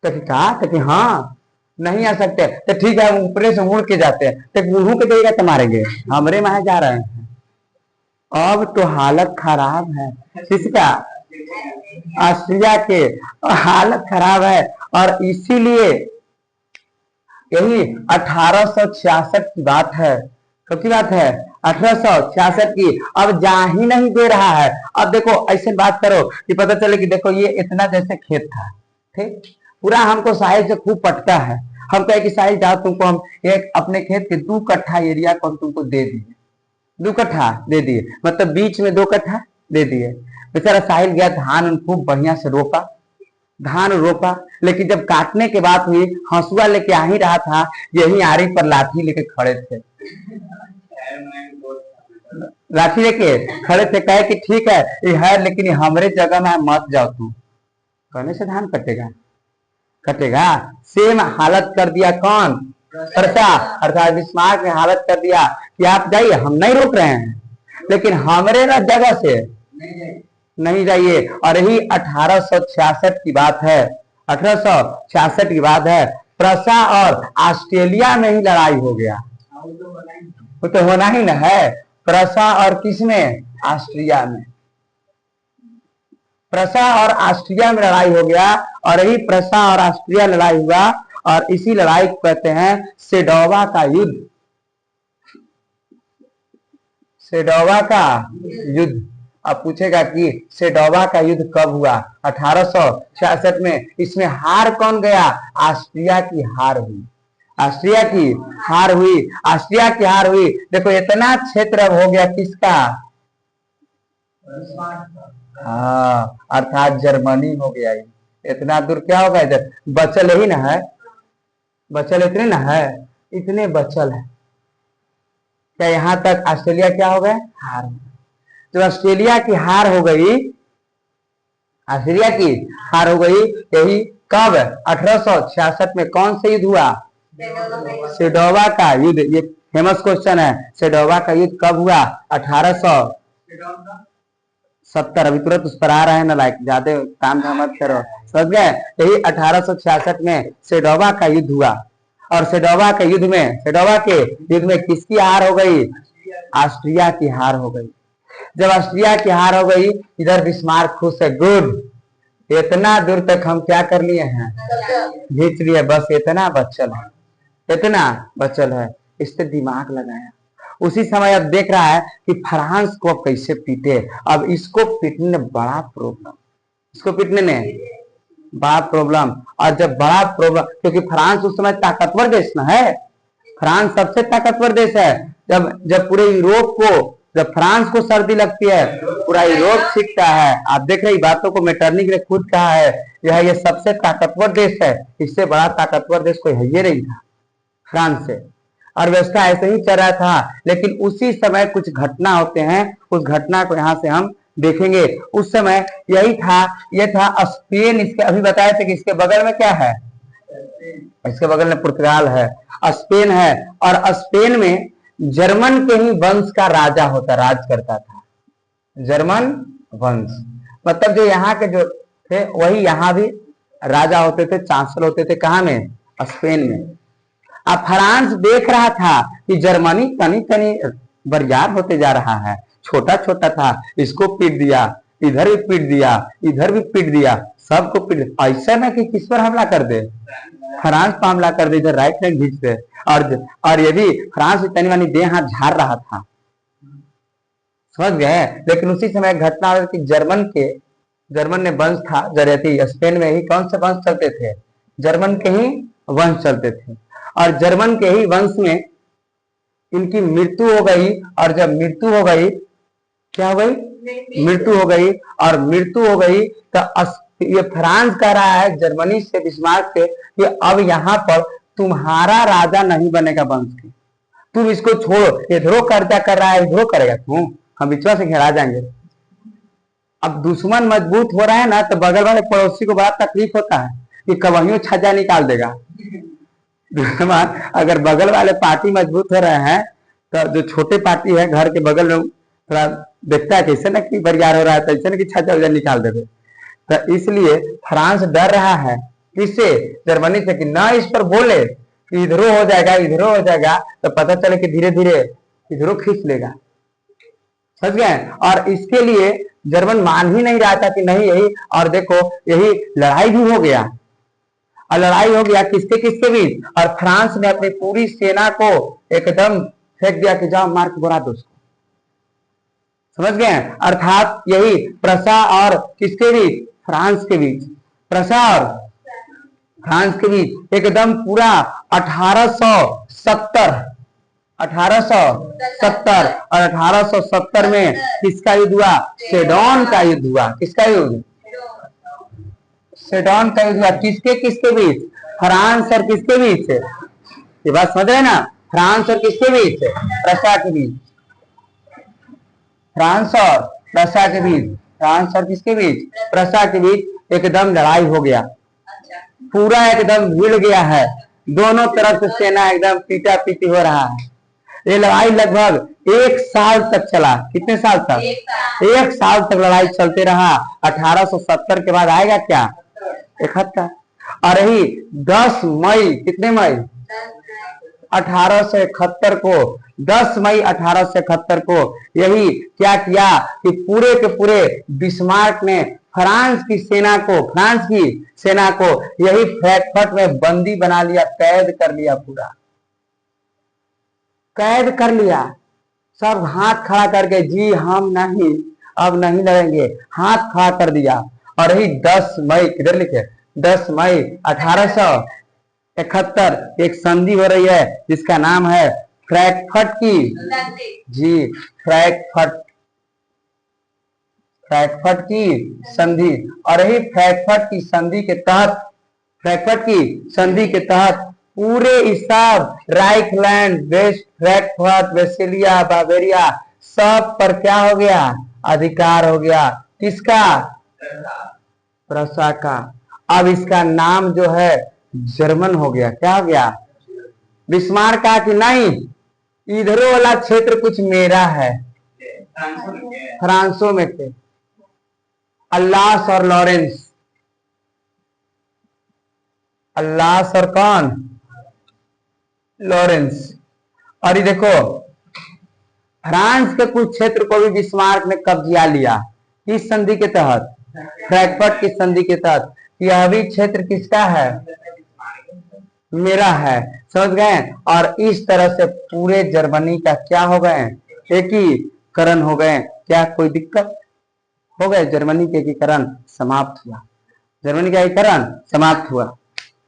तो कहा कि हाँ नहीं आ सकते, तो ठीक है, हम ऊपर से मुड़ के जाते हैं, तो मुंह के देगा तो मारेंगे, हमरे में जा रहे हैं। अब तो हालत खराब है, किसका? ऑस्ट्रिया के हालत खराब है। और इसीलिए यही 1866 की बात है, कब की बात है? 1866 की। अब जा ही नहीं दे रहा है। अब देखो ऐसे बात करो कि पता चले कि देखो ये इतना जैसे खेत था, ठीक, पूरा हमको साहिल से खूब पटता है, हम कहे कि साहिल जाओ, तुमको हम एक अपने खेत के 2 कट्ठा एरिया को हम तुमको दे दिए, 2 कट्ठा दे दिए, मतलब बीच में 2 कट्ठा दे दिए। बेचारा साहिल गया, धान खूब बढ़िया से धान रोपा, लेकिन जब काटने के बाद हुई, हंसुआ लेके आ ही रहा था, यही आरी पर लाठी लेके खड़े थे, कहे कि ठीक है ये है, लेकिन हमारे जगह में मत जाओ तुम, कहने से धान कटेगा। सेम हालत कर दिया कौन? प्रसा अर्थात बिस्मार्क ने हालत कर दिया कि आप जाइए, हम नहीं रोक रहे हैं, लेकिन हमारे ना जगह से नहीं जाइए। और यही 1866 की बात है, 1866 की बात है। प्रसा और ऑस्ट्रेलिया में ही लड़ाई हो गया, वो तो होना ही ना है। प्रसा और किसमें? ऑस्ट्रिया में। प्रसा और ऑस्ट्रिया में लड़ाई हो गया, और यही प्रसा और ऑस्ट्रिया लड़ाई हुआ, और इसी लड़ाई को कहते हैं सेडोवा का युद्ध। सेडोवा का युद्ध। अब पूछेगा कि सेडोवा का युद्ध कब हुआ? 1866 में। इसमें हार कौन गया? ऑस्ट्रिया की हार हुई, ऑस्ट्रिया की हार हुई, ऑस्ट्रिया की हार हुई। देखो इतना क्षेत्र अब हो गया किसका? हाँ, अर्थात जर्मनी हो गया। इतना दूर क्या होगा इधर? बचल ही ना है, बचल इतने ना है, इतने बचल है, क्या यहां तक ऑस्ट्रेलिया क्या हो गया, हार। तो ऑस्ट्रेलिया की हार हो गई, ऑस्ट्रेलिया की हार हो गई, यही कब, 1866 में कौन से युद्ध हुआ, सेडोवा का युद्ध। ये फेमस क्वेश्चन है, सेडोवा का युद्ध कब हुआ, 1870। अभी तुरंत उस पर आ रहे हैं ना, लाइक ज्यादा काम मत करो, समझ गए। यही 1866 में सेडोवा का युद्ध हुआ, और सेडोवा के युद्ध में किसकी हार हो गई, ऑस्ट्रिया की हार हो गई। जब ऑस्ट्रिया की हार हो गई, इधर बिस्मार्क खुश है, गुड, इतना दूर तक हम क्या कर लिए हैं, खींच लिए, बस इतना बचल है, इतना बचल है, इस पे दिमाग लगाया। उसी समय अब देख रहा है कि फ्रांस को अब कैसे पीटे। अब इसको पीटने में बड़ा प्रॉब्लम, इसको पीटने में बड़ा प्रॉब्लम। और जब बड़ा प्रॉब्लम, क्योंकि फ्रांस उस समय ताकतवर देश ना है, फ्रांस सबसे ताकतवर देश है। जब पूरे यूरोप को, जब फ्रांस को सर्दी लगती है, पूरा यूरोप सीखता है। आप देख रहे बातों को मेटरनिक ने खुद कहा है, यह ये सबसे ताकतवर देश है, इससे बड़ा ताकतवर देश कोई है ये नहीं था फ्रांस से। और व्यवस्था ऐसे ही चल रहा था, लेकिन उसी समय कुछ घटना होते हैं, उस घटना को यहाँ से हम देखेंगे। उस समय यही था, ये था स्पेन, इसके अभी बताए थे कि इसके बगल में क्या है, इसके बगल में पुर्तगाल है, स्पेन है। और स्पेन में जर्मन के ही वंश का राजा होता, राज करता था, जर्मन वंश। मतलब जो यहाँ के जो थे वही यहाँ भी राजा होते थे, चांसलर होते थे, कहाँ में, स्पेन में। अब फ्रांस देख रहा था कि जर्मनी तनी तनी बरियार होते जा रहा है, छोटा छोटा था, इसको पीट दिया, इधर भी पीट दिया, इधर भी पीट दिया, सबको पीट। ऐसा ना कि किस पर हमला कर दे, फ्रांस पर हमला कर दे, इधर राइट हैंड खींच दे। और ये भी फ्रांस तनी वानी दे हाथ झाड़ रहा था, समझ गए। लेकिन उसी समय घटना हुई कि जर्मन ने वंश था, जरियती स्पेन में ही कौन से वंश चलते थे, जर्मन के ही वंश चलते थे। और जर्मन के ही वंश में इनकी मृत्यु हो गई। और जब मृत्यु हो गई, क्या हो गई, मृत्यु हो गई। और मृत्यु हो गई तो ये फ्रांस कह रहा है जर्मनी से, बिस्मार्क से, कि अब यहाँ पर तुम्हारा राजा नहीं बनेगा वंश के, तुम इसको छोड़ो, इधरो कर्जा कर रहा है, इधरो करेगा तुम, हम बीचवा से घेरा जाएंगे। अब दुश्मन मजबूत हो रहा है ना, तो बगल वाले पड़ोसी को बड़ा तकलीफ होता है कि कवहियों छज्जा निकाल देगा। अगर बगल वाले पार्टी मजबूत हो रहे हैं, तो जो छोटे पार्टी है घर के बगल में थोड़ा देखता है कैसे ना कि बरियार हो रहा है, तो ऐसे ना कि छज्जा उज्जा निकाल देवे। तो इसलिए फ्रांस डर रहा है किससे, जर्मनी से, कि ना इस पर बोले कि इधरो हो जाएगा, इधरो हो जाएगा, तो पता चले कि धीरे धीरे इधरो खींच लेगा, समझ गए। और इसके लिए जर्मन मान ही नहीं रहा था कि नहीं यही। और देखो यही लड़ाई भी हो गया, और लड़ाई हो गया किसके किसके बीच। और फ्रांस ने अपनी पूरी सेना को एकदम फेंक दिया कि जाओ मार के बुरा दो उसको, समझ गए। अर्थात यही प्रसा और किसके बीच, फ्रांस के बीच, प्रसा और फ्रांस के बीच एकदम पूरा 1870 और 1870 में किसका युद्ध हुआ, सेडोन का युद्ध हुआ। किसका युद्ध, सेडोन का युद्ध हुआ। किसके किसके बीच, फ्रांस और किसके बीच, ये बात समझ रहे ना, फ्रांस और किसके बीच, प्रसा के बीच, फ्रांस और प्रसा के बीच, फ्रांस और किसके बीच, प्रसा के बीच एकदम लड़ाई हो गया, पूरा एकदम भिड़ गया है, दोनों तरफ से सेना एकदम पीटा पीटी हो रहा है। ये लड़ाई लगभग 1 साल तक चला। कितने साल तक, 1 साल तक लड़ाई चलते रहा। 1870 के बाद आएगा क्या, 71। और यही 10 मई, कितने मई, 1871 को, 10 मई 1871 को यही क्या किया कि पूरे के पूरे बिस्मार्क ने फ्रांस की सेना को यही फ्रैंकफर्ट में बंदी बना लिया, कैद कर लिया, पूरा कैद कर लिया। सब हाथ खड़ा करके, जी हम नहीं, अब नहीं लड़ेंगे, हाथ खड़ा कर दिया। और यही 10 मई, किधर लिखे, 10 मई 1871 एक संधि हो रही है जिसका नाम है फ्रैंकफर्ट की, जी फ्रैंकफर्ट की संधि। और यही फ्रैंकफर्ट की संधि के तहत पूरे इस सब राइखलैंड, वेस्ट फ्रैंकफर्ट, वेस्टफालिया, बावेरिया सब पर क्या हो गया? अधिकार हो गया। किसका? प्रसा का। अब इसका नाम जो है जर्मन हो गया। क्या हो गया? बिस्मार्क का कि नहीं, इधरों वाला क्षेत्र कुछ मेरा है। फ्रांसो में थे अल्लास और लॉरेंस। अल्लास और कौन? लॉरेंस। और ये देखो फ्रांस के कुछ क्षेत्र को भी बिस्मार्क ने कब्जा लिया। किस संधि के तहत? फ्रैंकफर्ट की संधि के तहत। यह भी क्षेत्र किसका है? मेरा है। समझ गए? और इस तरह से पूरे जर्मनी का क्या हो गए? एकीकरण हो गए। क्या कोई दिक्कत हो गए? जर्मनी के एकीकरण समाप्त हुआ। जर्मनी का एकीकरण समाप्त हुआ।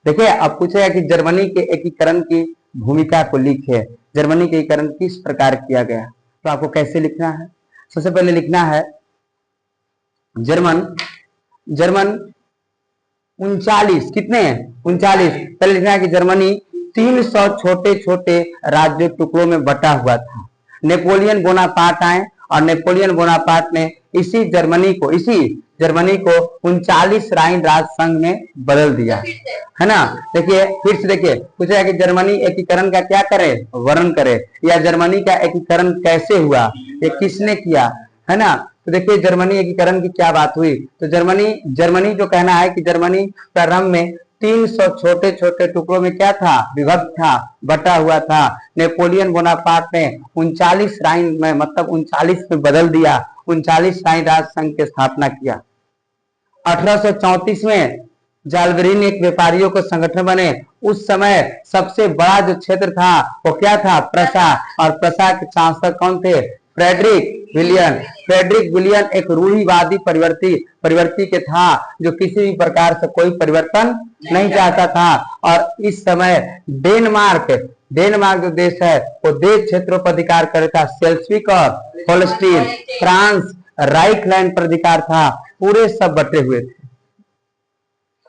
देखिए अब पूछेगा कि जर्मनी के एकीकरण की भूमिका को लिखे। जर्मनी के एकीकरण किस प्रकार किया गया? तो आपको कैसे लिखना है? सबसे पहले लिखना है जर्मन 39। कितने? 39। पहले लिखना है कि जर्मनी 300 छोटे छोटे राज्य टुकड़ों में बटा हुआ था। नेपोलियन बोनापार्ट आए और नेपोलियन बोनापार्ट ने इसी जर्मनी को 39 राइन राज संघ में बदल दिया, है ना। देखिए फिर से देखिए पूछा कि जर्मनी एकीकरण का क्या करे? वर्णन करे। या जर्मनी का एकीकरण कैसे हुआ? ये किसने किया, है ना। तो देखिए जर्मनी एकीकरण की क्या बात हुई। तो जर्मनी जो कहना है कि जर्मनी प्रारंभ में 300 छोटे छोटे टुकड़ों में क्या था? विभक्त था, बटा हुआ था। नेपोलियन बोनापार्ट ने 39 राइन में मतलब 39 में बदल दिया। 39 राइन राज संघ की स्थापना किया। 1834 में जालबरीन एक व्यापारियों को संगठन बने। उस समय सबसे बड़ा जो क्षेत्र था वो क्या था? प्रसा। और प्रसा के चांसलर कौन थे? फ्रेडरिक विलियन एक रूढ़िवादी परिवर्ती के था, जो किसी भी प्रकार से कोई परिवर्तन नहीं चाहता था। और इस समय डेनमार्क जो देश है वो देश क्षेत्रों पर अधिकार कर था। सेल्सविक और होल्स्टीन। फ्रांस राइखलैंड पर अधिकार था। पूरे सब बटे हुए थे।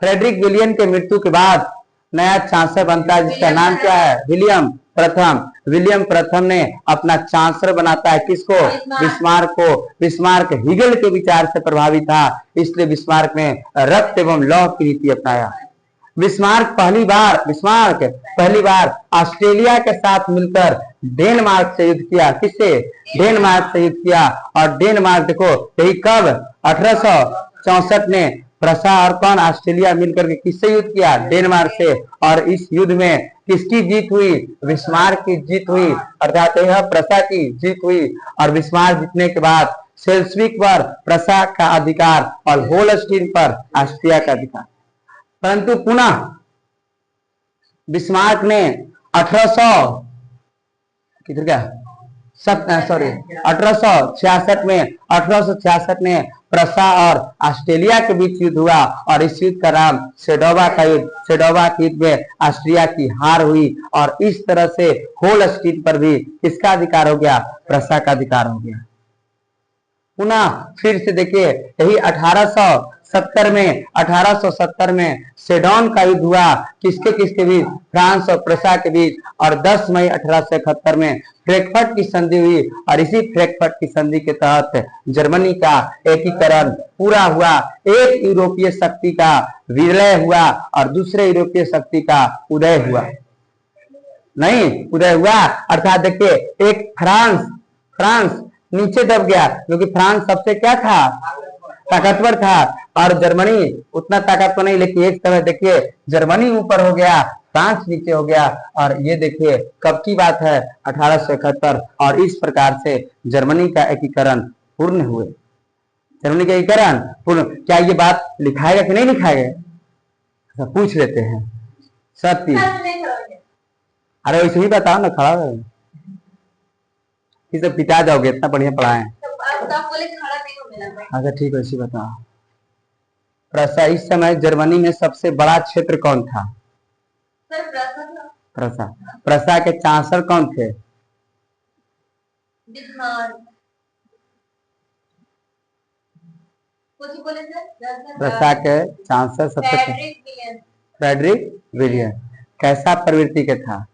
फ्रेडरिक विलियम के मृत्यु के बाद नया चांसलर बनता है जिसका नाम क्या है? विलियम प्रथम ने अपना चांसलर बनाता है। किसको? बिस्मार्क को। बिस्मार्क हिगल के विचार से प्रभावित था, इसलिए बिस्मार्क ने रक्त एवं लौह की नीति अपनाया। बिस्मार्क पहली बार ऑस्ट्रेलिया के साथ मिलकर डेनमार्क से युद्ध किया। किससे? डेनमार्क से युद्ध किया। और डेनमार्क देखो यही कब? 1864 ने प्रसा और कौन? ऑस्ट्रेलिया मिलकर के किससे युद्ध किया? डेनमार्क से। और इस युद्ध में किसकी जीत हुई? बिस्मार्क की जीत हुई, अर्थात यह प्रसा की जीत हुई। और बिस्मार्क जीतने के बाद सेल्सविक पर प्रसा का अधिकार और होल्स्टीन पर ऑस्ट्रिया का अधिकार। परंतु पुनः बिस्मार्क ने 1800 किधर गया? 1866 में प्रसा और ऑस्ट्रेलिया के बीच युद्ध हुआ और इस युद्ध का नाम सेडोवा के युद्ध में ऑस्ट्रिया की हार हुई। और इस तरह से होल्स्टीन पर भी किसका अधिकार हो गया? प्रसा का अधिकार हो गया। पुनः फिर से देखिए यही 1870 में सेडोन का युद्ध हुआ। किसके बीच? फ्रांस और प्रसा के बीच। और 10 मई 1871 में फ्रैंकफर्ट की संधि हुई। और इसी फ्रैंकफर्ट की संधि के तहत जर्मनी का एकीकरण पूरा हुआ। एक यूरोपीय शक्ति का विलय हुआ और दूसरे यूरोपीय शक्ति का उदय हुआ। अर्थात देखिए एक फ्रांस नीचे दब गया, क्योंकि फ्रांस सबसे क्या था? ताकतवर था। और जर्मनी उतना ताकतवर नहीं, लेकिन एक समय देखिए जर्मनी ऊपर हो गया, फ्रांस नीचे हो गया। और ये देखिए कब की बात है? 1871। और इस प्रकार से जर्मनी का एकीकरण पूर्ण हुए। जर्मनी का एकीकरण पूर्ण। क्या ये बात लिखाएगा कि नहीं लिखाएगा? पूछ लेते हैं। सत्य। अरे वैसे ही बताओ ना, खड़ा है सब पिटा जाओगे, इतना बढ़िया पढ़ाए। अच्छा ठीक है, इसी बताओ। प्रसा इस समय जर्मनी में सबसे बड़ा क्षेत्र कौन था? प्रसा के चांसलर कौन थे? प्रसा के चांसलर सबसे फ्रेडरिक विलियम। कैसा प्रवृत्ति के था?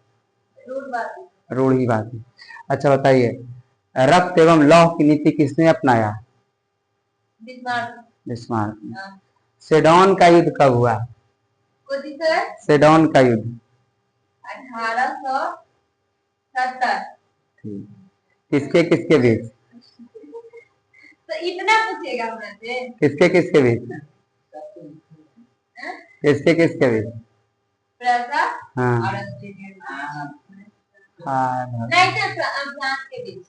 रूढ़िवादी। अच्छा बताइए, रक्त एवं लौह की नीति किसने अपनाया? बिस्मार्क। सेडोन का युद्ध कब हुआ? सेडोन का युद्ध 1870। किसके किसके बीच? तो इतना पूछेगा मुझसे? किसके किसके बीच? किसके किसके बीच? हाँ नहीं तो फ्रांस के बीच।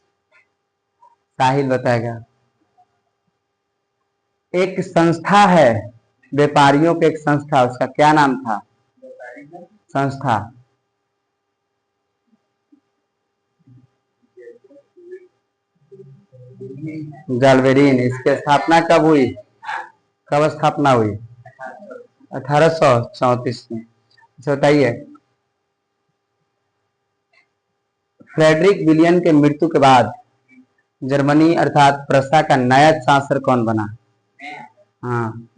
साहिल बताएगा। एक संस्था है, व्यापारियों की एक संस्था, उसका क्या नाम था? संस्था जालबेरीन। इसकी स्थापना कब हुई? कब स्थापना हुई? 1834 में। बताइए, फ्रेडरिक विलियम के मृत्यु के बाद जर्मनी अर्थात प्रशा का नया चांसलर कौन बना? हाँ,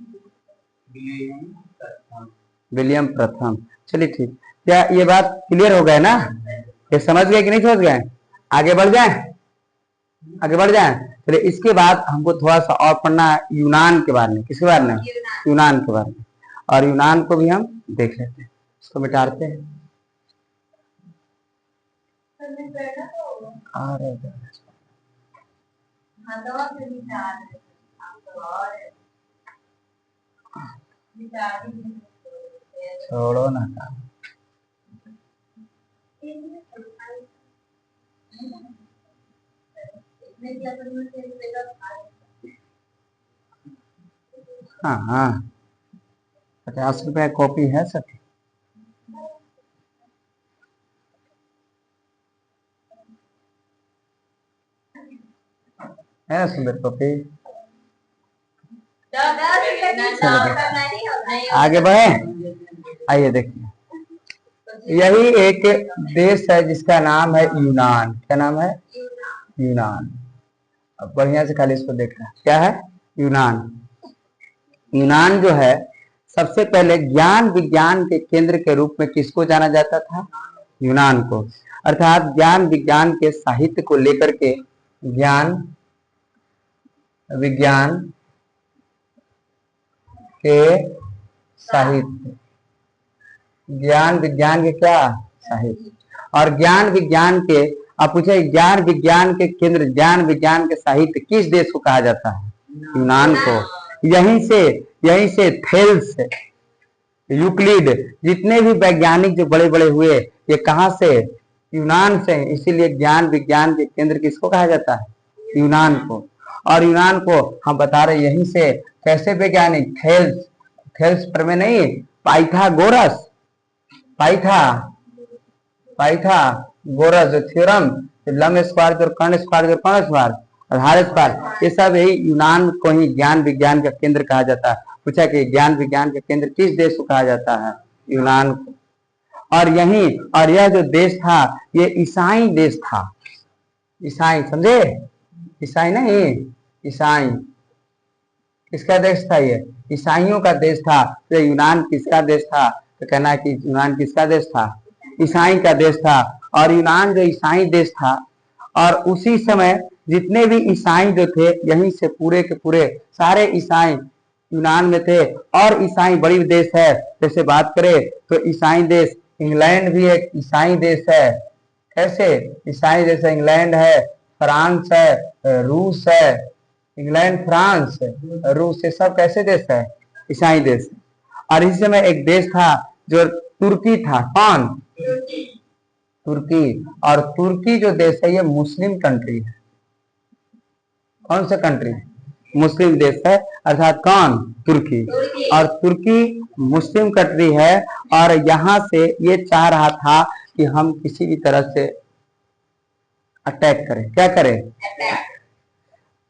विलियम प्रथम। चलिए ठीक, क्या ये बात क्लियर हो गया ना? ये समझ गए कि नहीं समझ गए? आगे बढ़ जाए, आगे बढ़ जाए। चलिए, इसके बाद हमको थोड़ा सा और पढ़ना है यूनान के बारे में। किसके बारे में? यूनान के बारे में। और यूनान को भी हम देख लेते हैं, इसको मिटाते हैं। छोड़ो ना काम। हाँ हाँ, 50 रुपया कॉपी है सर? है सुंदर कॉपी? आगे बढ़े, आइए देखिए, यही एक देश है जिसका नाम है यूनान। क्या नाम है? यूनान। अब बढ़िया से खाली इसको देखना, क्या है? यूनान। यूनान जो है, सबसे पहले ज्ञान विज्ञान के केंद्र के रूप में किसको जाना जाता था? यूनान को। अर्थात ज्ञान विज्ञान के साहित्य को लेकर के ज्ञान विज्ञान के साहित्य, ज्ञान विज्ञान के क्या साहित्य, और ज्ञान विज्ञान के, आप पूछे ज्ञान विज्ञान के केंद्र, ज्ञान विज्ञान के साहित्य किस देश को कहा जाता है? यूनान को। यहीं से थेल्स, यूक्लिड, जितने भी वैज्ञानिक जो बड़े बड़े हुए, ये कहाँ से? यूनान से। इसीलिए ज्ञान विज्ञान के केंद्र किसको कहा जाता है? यूनान को। और यूनान को हम बता रहे यहीं से। कैसे वैज्ञानिक? थेल्स, थेल्स प्रमेय नहीं, पाइथागोरस, पाइथागोरस जो थ्योरम, लंब स्क्वायर जो कर्ण स्क्वायर जो कर्ण स्क्वायर, आधार स्क्वायर, ये सब यही यूनान को ही ज्ञान विज्ञान का केंद्र कहा जाता है। पूछा कि ज्ञान विज्ञान का केंद्र किस देश को कहा जाता है? यूनान को। और यह जो देश था, ये ईसाई देश था। ईसाई, समझे? ईसाई नहीं, ईसाई। किसका देश था ये? ईसाइयों का देश था। तो यूनान किसका देश था? तो कहना है कि यूनान किसका देश था? ईसाई का देश था। और यूनान जो ईसाई देश था, और उसी समय जितने भी ईसाई जो थे, यहीं से पूरे के पूरे सारे ईसाई यूनान में थे। और ईसाई बड़ी देश है, जैसे बात करें तो ईसाई देश इंग्लैंड भी एक ईसाई देश है। कैसे? ईसाई देश इंग्लैंड है, फ्रांस है, रूस है, इंग्लैंड, फ्रांस, रूस, ये सब कैसे देश है? ईसाई देश। और इसी समय एक देश था जो तुर्की था। कौन? तुर्की। और तुर्की जो देश है, ये मुस्लिम कंट्री है। कौन सा कंट्री? मुस्लिम देश है। अर्थात कौन? तुर्की। और तुर्की मुस्लिम कंट्री है। और यहाँ से ये चाह रहा था कि हम किसी भी तरह से अटैक करें। क्या करें?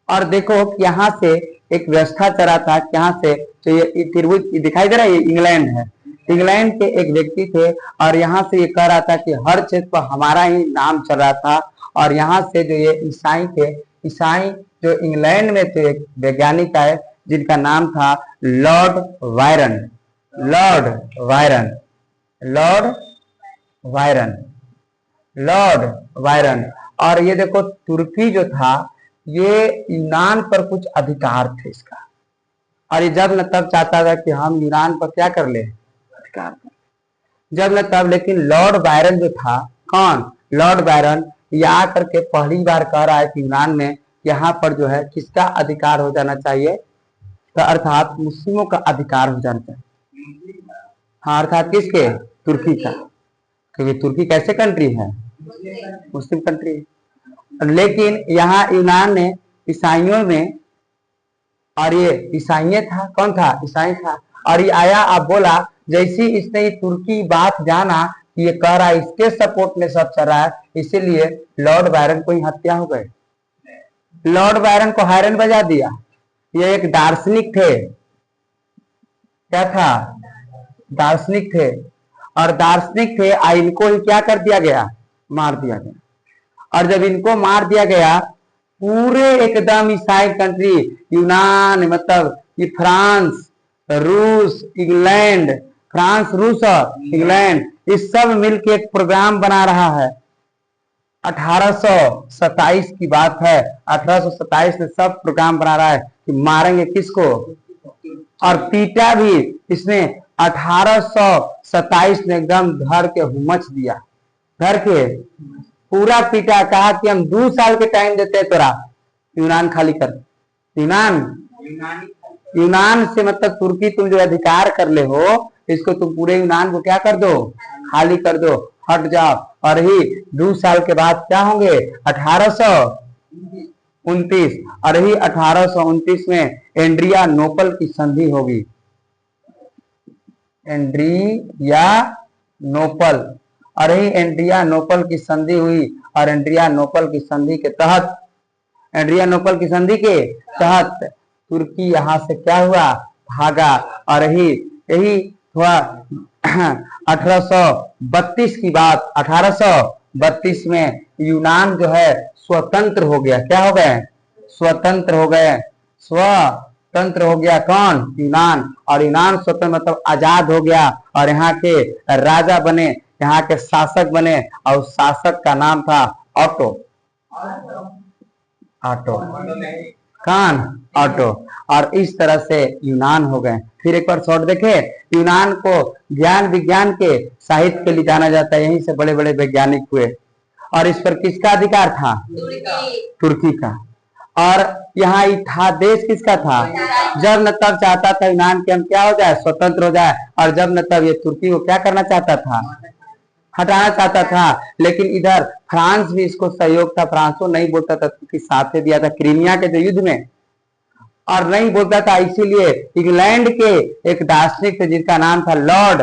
और देखो यहाँ से एक व्यवस्था चला था, यहाँ से तो ये त्रिभुज दिखाई दे रहा है, ये इंग्लैंड है। इंग्लैंड के एक व्यक्ति थे, और यहाँ से ये कह रहा था कि हर क्षेत्र पर हमारा ही नाम चल रहा था। और यहाँ से जो ये ईसाई थे, ईसाई जो इंग्लैंड में थे, एक वैज्ञानिक आए जिनका नाम था Lord Byron. Lord Byron, Lord Byron, Lord Byron. और ये देखो तुर्की जो था ये यूनान पर कुछ अधिकार थे इसका, और ये जब न तब चाहता था कि हम यूनान पर क्या कर ले, अधिकार कर ले। जब न तब, लेकिन लॉर्ड बायरन जो था, कौन, लॉर्ड बायरन, ये आकर के पहली बार कह रहा है कि यूनान में यहाँ पर जो है किसका अधिकार हो जाना चाहिए, तो अर्थात मुस्लिमों का अधिकार हो जाना चाहिए। हाँ, अर्थात किसके, तुर्की का, क्योंकि तुर्की कैसे कंट्री है, मुस्लिम कंट्री है। लेकिन यहाँ यूनान ने ईसाइयों में, और ये ईसाई था, कौन था, ईसाई था, और ये आया अब बोला, जैसी इसने ये तुर्की बात जाना, ये कह रहा है इसके सपोर्ट में सब चल रहा है, इसीलिए लॉर्ड बायरन को ही हत्या हो गए। लॉर्ड बायरन को हायरन बजा दिया। ये एक दार्शनिक थे, क्या था, दार्शनिक थे, और दार्शनिक थे, इनको ही क्या कर दिया गया, मार दिया गया। और जब इनको मार दिया गया, पूरे एकदम ईसाई कंट्री, यूनान मतलब ये फ्रांस, रूस, इंग्लैंड, फ्रांस, रूस और इंग्लैंड, इस सब मिलके एक प्रोग्राम बना रहा है। 1827 की बात है, 1827 में सब प्रोग्राम बना रहा है कि मारेंगे किसको, और पीटा भी इसने 1827 में एकदम धर के हुमच दिया, धर के पूरा पीटा। कहा कि हम 2 साल के टाइम देते हैं तोरा, यूनान खाली कर। यूनान से मतलब तुर्की तुम जो अधिकार कर ले हो, इसको तुम पूरे यूनान को क्या कर दो, खाली कर दो, हट जाओ। और ही 2 साल के बाद क्या होंगे, 1829, और ही 1829 में एंड्रिया नोपल की संधि होगी, एंड्रिया नोपल, और ही एंड्रिया नोपल की संधि हुई। और एंड्रिया नोपल की संधि के तहत, एंड्रिया नोपल की संधि के तहत तुर्की यहाँ से क्या हुआ, भागा। और यही हुआ 1832 की बात, 1832 में यूनान जो है स्वतंत्र हो गया। क्या हो गए, स्वतंत्र हो गए, स्वतंत्र हो गया कौन, यूनान। और यूनान स्वतंत्र मतलब आजाद हो गया, और यहाँ के राजा बने, यहाँ के शासक बने, और उस शासक का नाम था ऑटो, ऑटो कौन, ऑटो। और इस तरह से यूनान हो गए। फिर एक बार शॉर्ट देखे, यूनान को ज्ञान विज्ञान के साहित्य के लिए जाना जाता है, यहीं से बड़े बड़े वैज्ञानिक हुए। और इस पर किसका अधिकार था, तुर्की का। और यहाँ था देश किसका था, जब न तब चाहता था यूनान के हम क्या हो जाए, स्वतंत्र हो जाए, और जब न तब ये तुर्की को क्या करना चाहता था, हटाना चाहता था। लेकिन इधर फ्रांस भी इसको सहयोग था, फ्रांस को नहीं बोलता था, तुर्की साथ दिया था क्रीमिया के जो युद्ध में, और नहीं बोलता था। इसीलिए इंग्लैंड के एक दार्शनिक थे जिनका नाम था लॉर्ड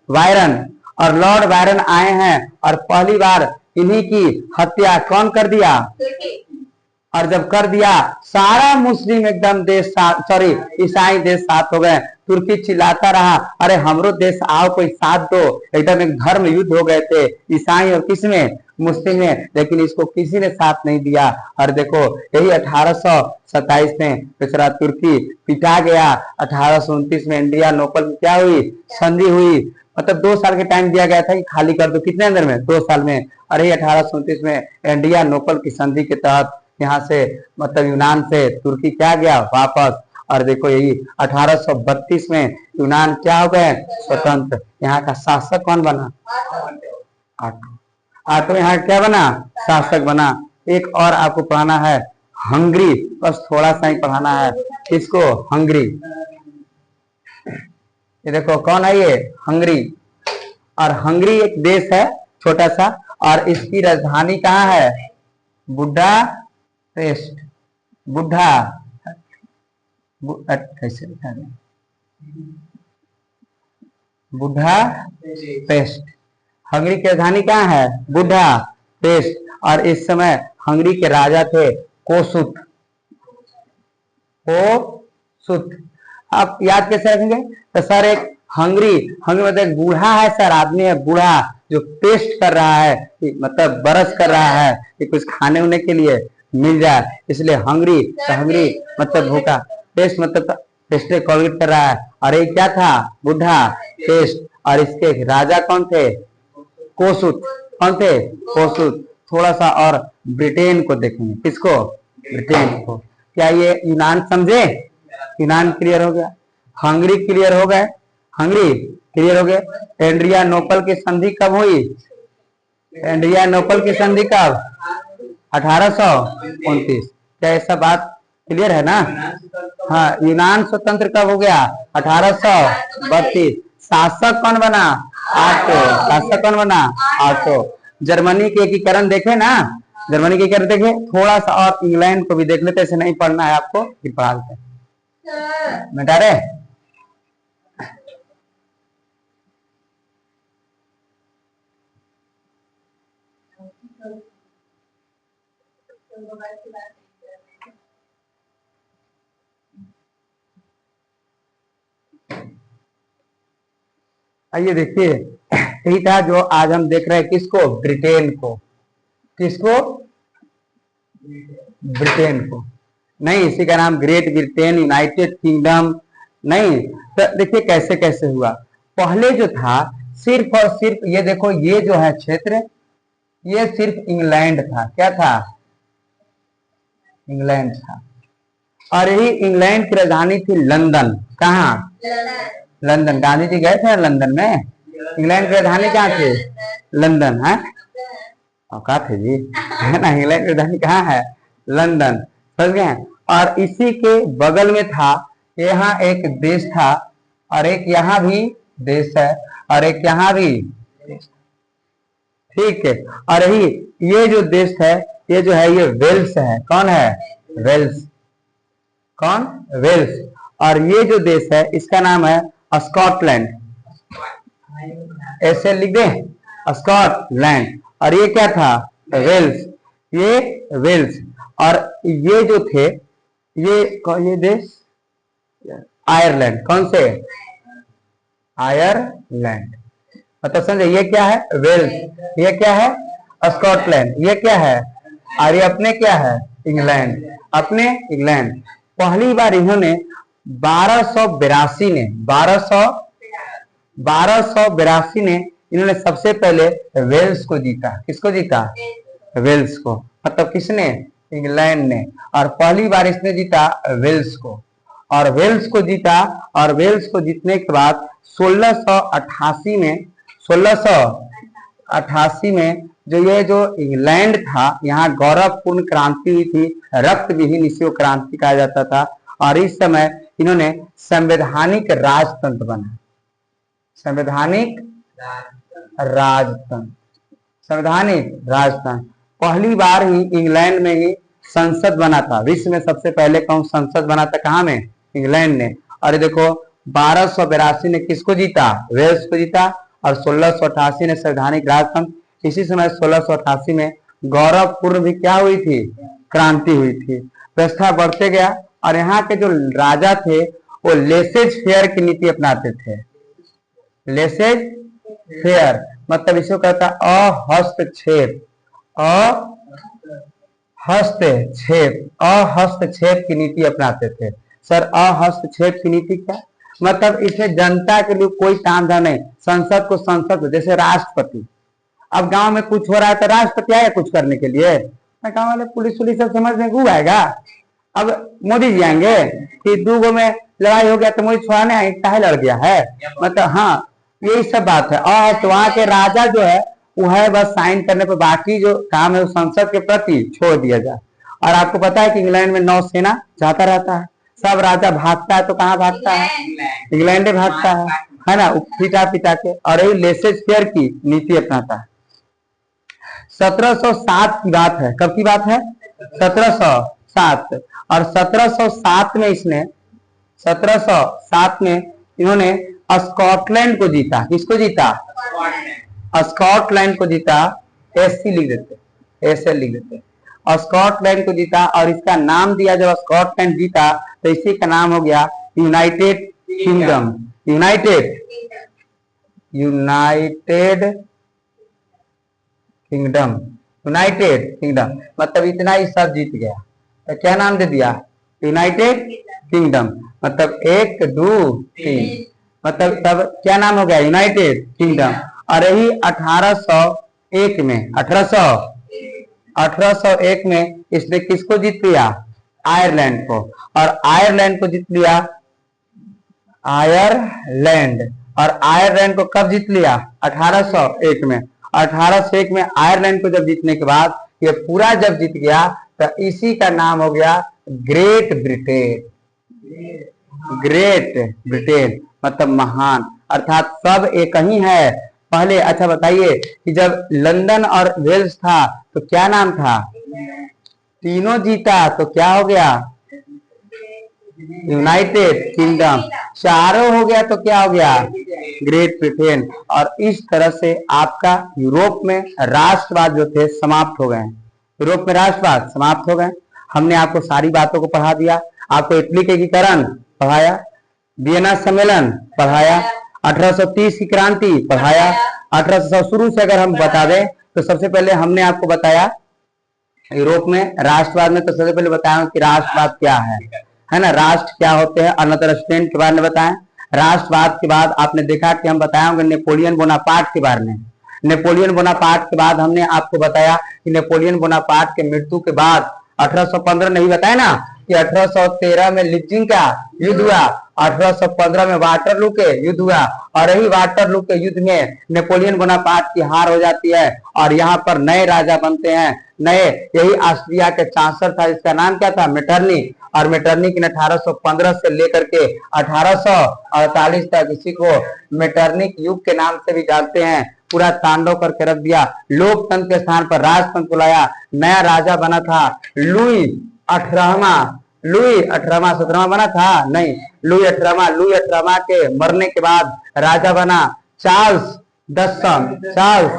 वायरन, और लॉर्ड वायरन आए हैं और पहली बार इन्हीं की हत्या कौन कर दिया, और जब कर दिया सारा मुस्लिम एकदम देश सॉरी ईसाई देश साथ हो गए। तुर्की चिल्लाता रहा, अरे हमरो देश आओ, कोई साथ दो। एकदम एक धर्म युद्ध हो गए थे ईसाई और किसमें, मुस्लिम में, लेकिन इसको किसी ने साथ नहीं दिया। और देखो यही 1827 में बेचारा तुर्की पिटा गया। 1829 में इंडिया नोपल क्या हुई, संधि हुई, मतलब 2 साल के टाइम दिया गया था कि खाली कर दो, कितने अंदर में, 2 साल में। और यही 1829 में इंडिया नोपल की संधि के तहत यहाँ से मतलब यूनान से तुर्की क्या गया वापस। और देखो यही 1832 में यूनान क्या हो गए, स्वतंत्र। यहाँ का शासक कौन बना, ऑटो। ऑटो यहाँ क्या बना, शासक बना। एक और आपको पढ़ाना है हंगरी, बस थोड़ा सा ही पढ़ाना है इसको, हंगरी। ये देखो कौन है ये, हंगरी। और हंगरी एक देश है छोटा सा, और इसकी राजधानी कहाँ है, बुडापेस्ट, बुढ़ा कैसे लिखा है, बुडापेस्ट। हंगरी की राजधानी कहाँ है, बुडापेस्ट। और इस समय हंगरी के राजा थे कोसुत, कोसुत। आप याद कैसे रखेंगे, तो सर एक हंगरी, हंगरी मतलब एक बूढ़ा है सर, आदमी है बूढ़ा जो पेस्ट कर रहा है, मतलब बरस कर रहा है कि कुछ खाने उन्ने के लिए मिल जाए, इसलिए हंगरी। तो हंगरी मतलब भूखा, पेस्ट मतलब पेस्ट कॉलगेट कर रहा है। और ये क्या था, बुढ़ा पेस्ट। और इसके राजा कौन थे, कोसुत, कौन थे? कोसुत। थोड़ा सा और ब्रिटेन को देखेंगे, किसको? ब्रिटेन को। क्या ये यूनान समझे? यूनान क्लियर हो गया। हंगरी क्लियर हो गए, हंगरी क्लियर हो गए। एड्रियानोपल की संधि कब हुई? एड्रियानोपल की संधि कब? 1829। क्या ऐसा बात क्लियर है ना? हाँ, यूनान स्वतंत्र कब हो गया? 1832। शासक कौन बना? ऑटो। शासक कौन बना? ऑटो। जर्मनी के एकीकरण देखे ना? जर्मनी के एकीकरण देखे। थोड़ा सा और इंग्लैंड को भी देख लेते, ऐसे नहीं पढ़ना है आपको, फिर पढ़ा लेते हैं। मिटा रहे? आइए देखिए, यही था जो आज हम देख रहे हैं, किसको? ब्रिटेन को। किसको? ब्रिटेन को। नहीं, इसी का नाम ग्रेट ब्रिटेन, यूनाइटेड किंगडम नहीं। तो देखिए कैसे कैसे हुआ। पहले जो था सिर्फ और सिर्फ, ये देखो, ये जो है क्षेत्र, ये सिर्फ इंग्लैंड था। क्या था? इंग्लैंड था। और यही इंग्लैंड की राजधानी थी लंदन। कहाँ? लंदन। गांधी जी गए थे लंदन में। इंग्लैंड की राजधानी कहाँ थी? लंदन है। और कहा थे जी, है ना? इंग्लैंड की राजधानी कहाँ है? लंदन। समझ गए? और इसी के बगल में था, यहाँ एक देश था, और एक यहाँ भी देश है, और एक यहाँ भी। ठीक है। और यही ये जो देश है, ये जो है, ये वेल्स है। कौन है? वेल्स। कौन? वेल्स। और ये जो देश है, इसका नाम है स्कॉटलैंड। ऐसे लिख दे, स्कॉटलैंड। और ये क्या था? वेल्स। ये वेल्स। और ये जो थे, ये देश आयरलैंड। कौन से? आयरलैंड। मतलब समझे, ये क्या है? वेल्स। ये क्या है? स्कॉटलैंड। ये क्या है? और ये अपने क्या है? इंग्लैंड। अपने इंग्लैंड। पहली बार इन्होंने 1282 ने 1282 ने इन्होंने सबसे पहले वेल्स को जीता। किसको जीता? वेल्स को। मतलब किसने? इंग्लैंड ने। और पहली बार इसने जीता वेल्स को, और वेल्स को जीता। और वेल्स को जीतने के बाद 1688 में जो ये जो इंग्लैंड था, यहाँ गौरवपूर्ण क्रांति हुई थी, रक्त विहीन इसी क्रांति कहा जाता था। और इस समय इन्होंने संवैधानिक राजतंत्र बना। संवैधानिक राजतंत्र। संवैधानिक राजतंत्र। पहली बार ही इंग्लैंड में ही संसद बना था। विश्व में सबसे पहले कौन संसद बना था? कहाँ में? इंग्लैंड ने। और ये देखो, 1282 ने किसको जीता? वेल्स को जीता। और 1688 ने संवैधानिक राजतंत्र। इसी समय 1688 में गौरवपूर्ण भी क्या हुई थी? क्रांति हुई थी। व्यवस्था बढ़ते गया। और यहाँ के जो राजा थे, वो लेसेज फेयर की नीति अपनाते थे। लेसेज फेयर मतलब इसको कहता अहस्तक्षेप। अहस्तक्षेप की नीति अपनाते थे। सर, अहस्तक्षेप की नीति क्या? मतलब इसमें जनता के लिए कोई काम धाम नहीं। संसद को संसद, जैसे राष्ट्रपति। अब गांव में कुछ हो रहा है तो राष्ट्रपति आएगा कुछ करने के लिए? गांव वाले पुलिस सब समझने को आएगा। अब मोदी जी आएंगे कि 2 गो में लड़ाई हो गया तो मोदी छुड़ाने आएंगे, काहे लड़ गया है? मतलब हाँ, यही सब बात है। और तो वहां के राजा जो है, वो है बस साइन करने पर, बाकी जो काम है वो संसद के प्रति छोड़ दिया जाए। और आपको पता है कि इंग्लैंड में नौसेना जाता रहता है। सब राजा भागता है तो कहाँ भागता है? इंग्लैंड भागता है ना, पिटा पिटा के। और यही लेसेज फेयर की नीति अपनाता है। 1707 की बात है। कब की बात है? 1707। और 1707 में इन्होंने स्कॉटलैंड को जीता। किसको जीता? स्कॉटलैंड को जीता। ऐसे लिख देते स्कॉटलैंड को जीता। और इसका नाम दिया, जब स्कॉटलैंड जीता तो इसी का नाम हो गया यूनाइटेड किंगडम। यूनाइटेड किंगडम मतलब इतना ही सब जीत गया तो क्या नाम दे दिया? United kingdom. मतलब 1 2 3, मतलब तब क्या नाम हो गया? United kingdom. और यही 1801 में 1801 में इसने किसको जीत लिया? आयरलैंड को। और आयरलैंड को जीत लिया, आयरलैंड। और आयरलैंड को कब जीत लिया? 1801 में। 1801 में आयरलैंड को जब जीतने के बाद ये पूरा जब जीत गया तो इसी का नाम हो गया ग्रेट ब्रिटेन। ग्रेट ब्रिटेन मतलब महान, अर्थात सब एक ही है। पहले अच्छा बताइए कि जब लंदन और वेल्स था तो क्या नाम था? तीनों जीता तो क्या हो गया? United kingdom. चारों हो गया तो क्या हो गया? Great Britain. और इस तरह से आपका यूरोप में राष्ट्रवाद जो थे समाप्त हो गए। यूरोप में राष्ट्रवाद समाप्त हो गए। हमने आपको सारी बातों को पढ़ा दिया। आपको इटली के एकीकरण पढ़ाया, वियना सम्मेलन पढ़ाया, 1830 की क्रांति पढ़ाया। 1800 शुरू से अगर हम बता दें तो सबसे पहले हमने आपको बताया यूरोप में राष्ट्रवाद में, तो सबसे पहले बताया कि राष्ट्रवाद क्या है ना, राष्ट्र क्या होते हैं, अनदर स्टेट के बारे में बताएं। राष्ट्रवाद के बाद आपने देखा कि हम बताए होंगे नेपोलियन बोनापार्ट के बारे में। नेपोलियन बोनापार्ट के बाद हमने आपको बताया कि नेपोलियन बोनापार्ट के मृत्यु के बाद 1815 नहीं बताया ना कि 1813 में लिप्जिंग का युद्ध हुआ, 1815 में वाटरलू के युद्ध हुआ। और यही वाटरलू के युद्ध में नेपोलियन बोनापार्ट की हार हो जाती है और यहाँ पर नए राजा बनते हैं, नए। यही ऑस्ट्रिया के चांसलर था जिसका नाम क्या था? मेटरनी। और मेटरनी की 1815 से लेकर के 1848 तक इसी को मेटरनिक युग के नाम से भी जानते हैं, पूरा तांडव करके रख दिया। लोकतंत्र के स्थान पर राजतंत्र को लाया। नया राजा बना था लुई 18वां। लुई 18वां 17वां बना था नहीं, लुई 18वां। लुई 18वां के मरने के बाद राजा बना चार्ल्स दसम। चार्ल्स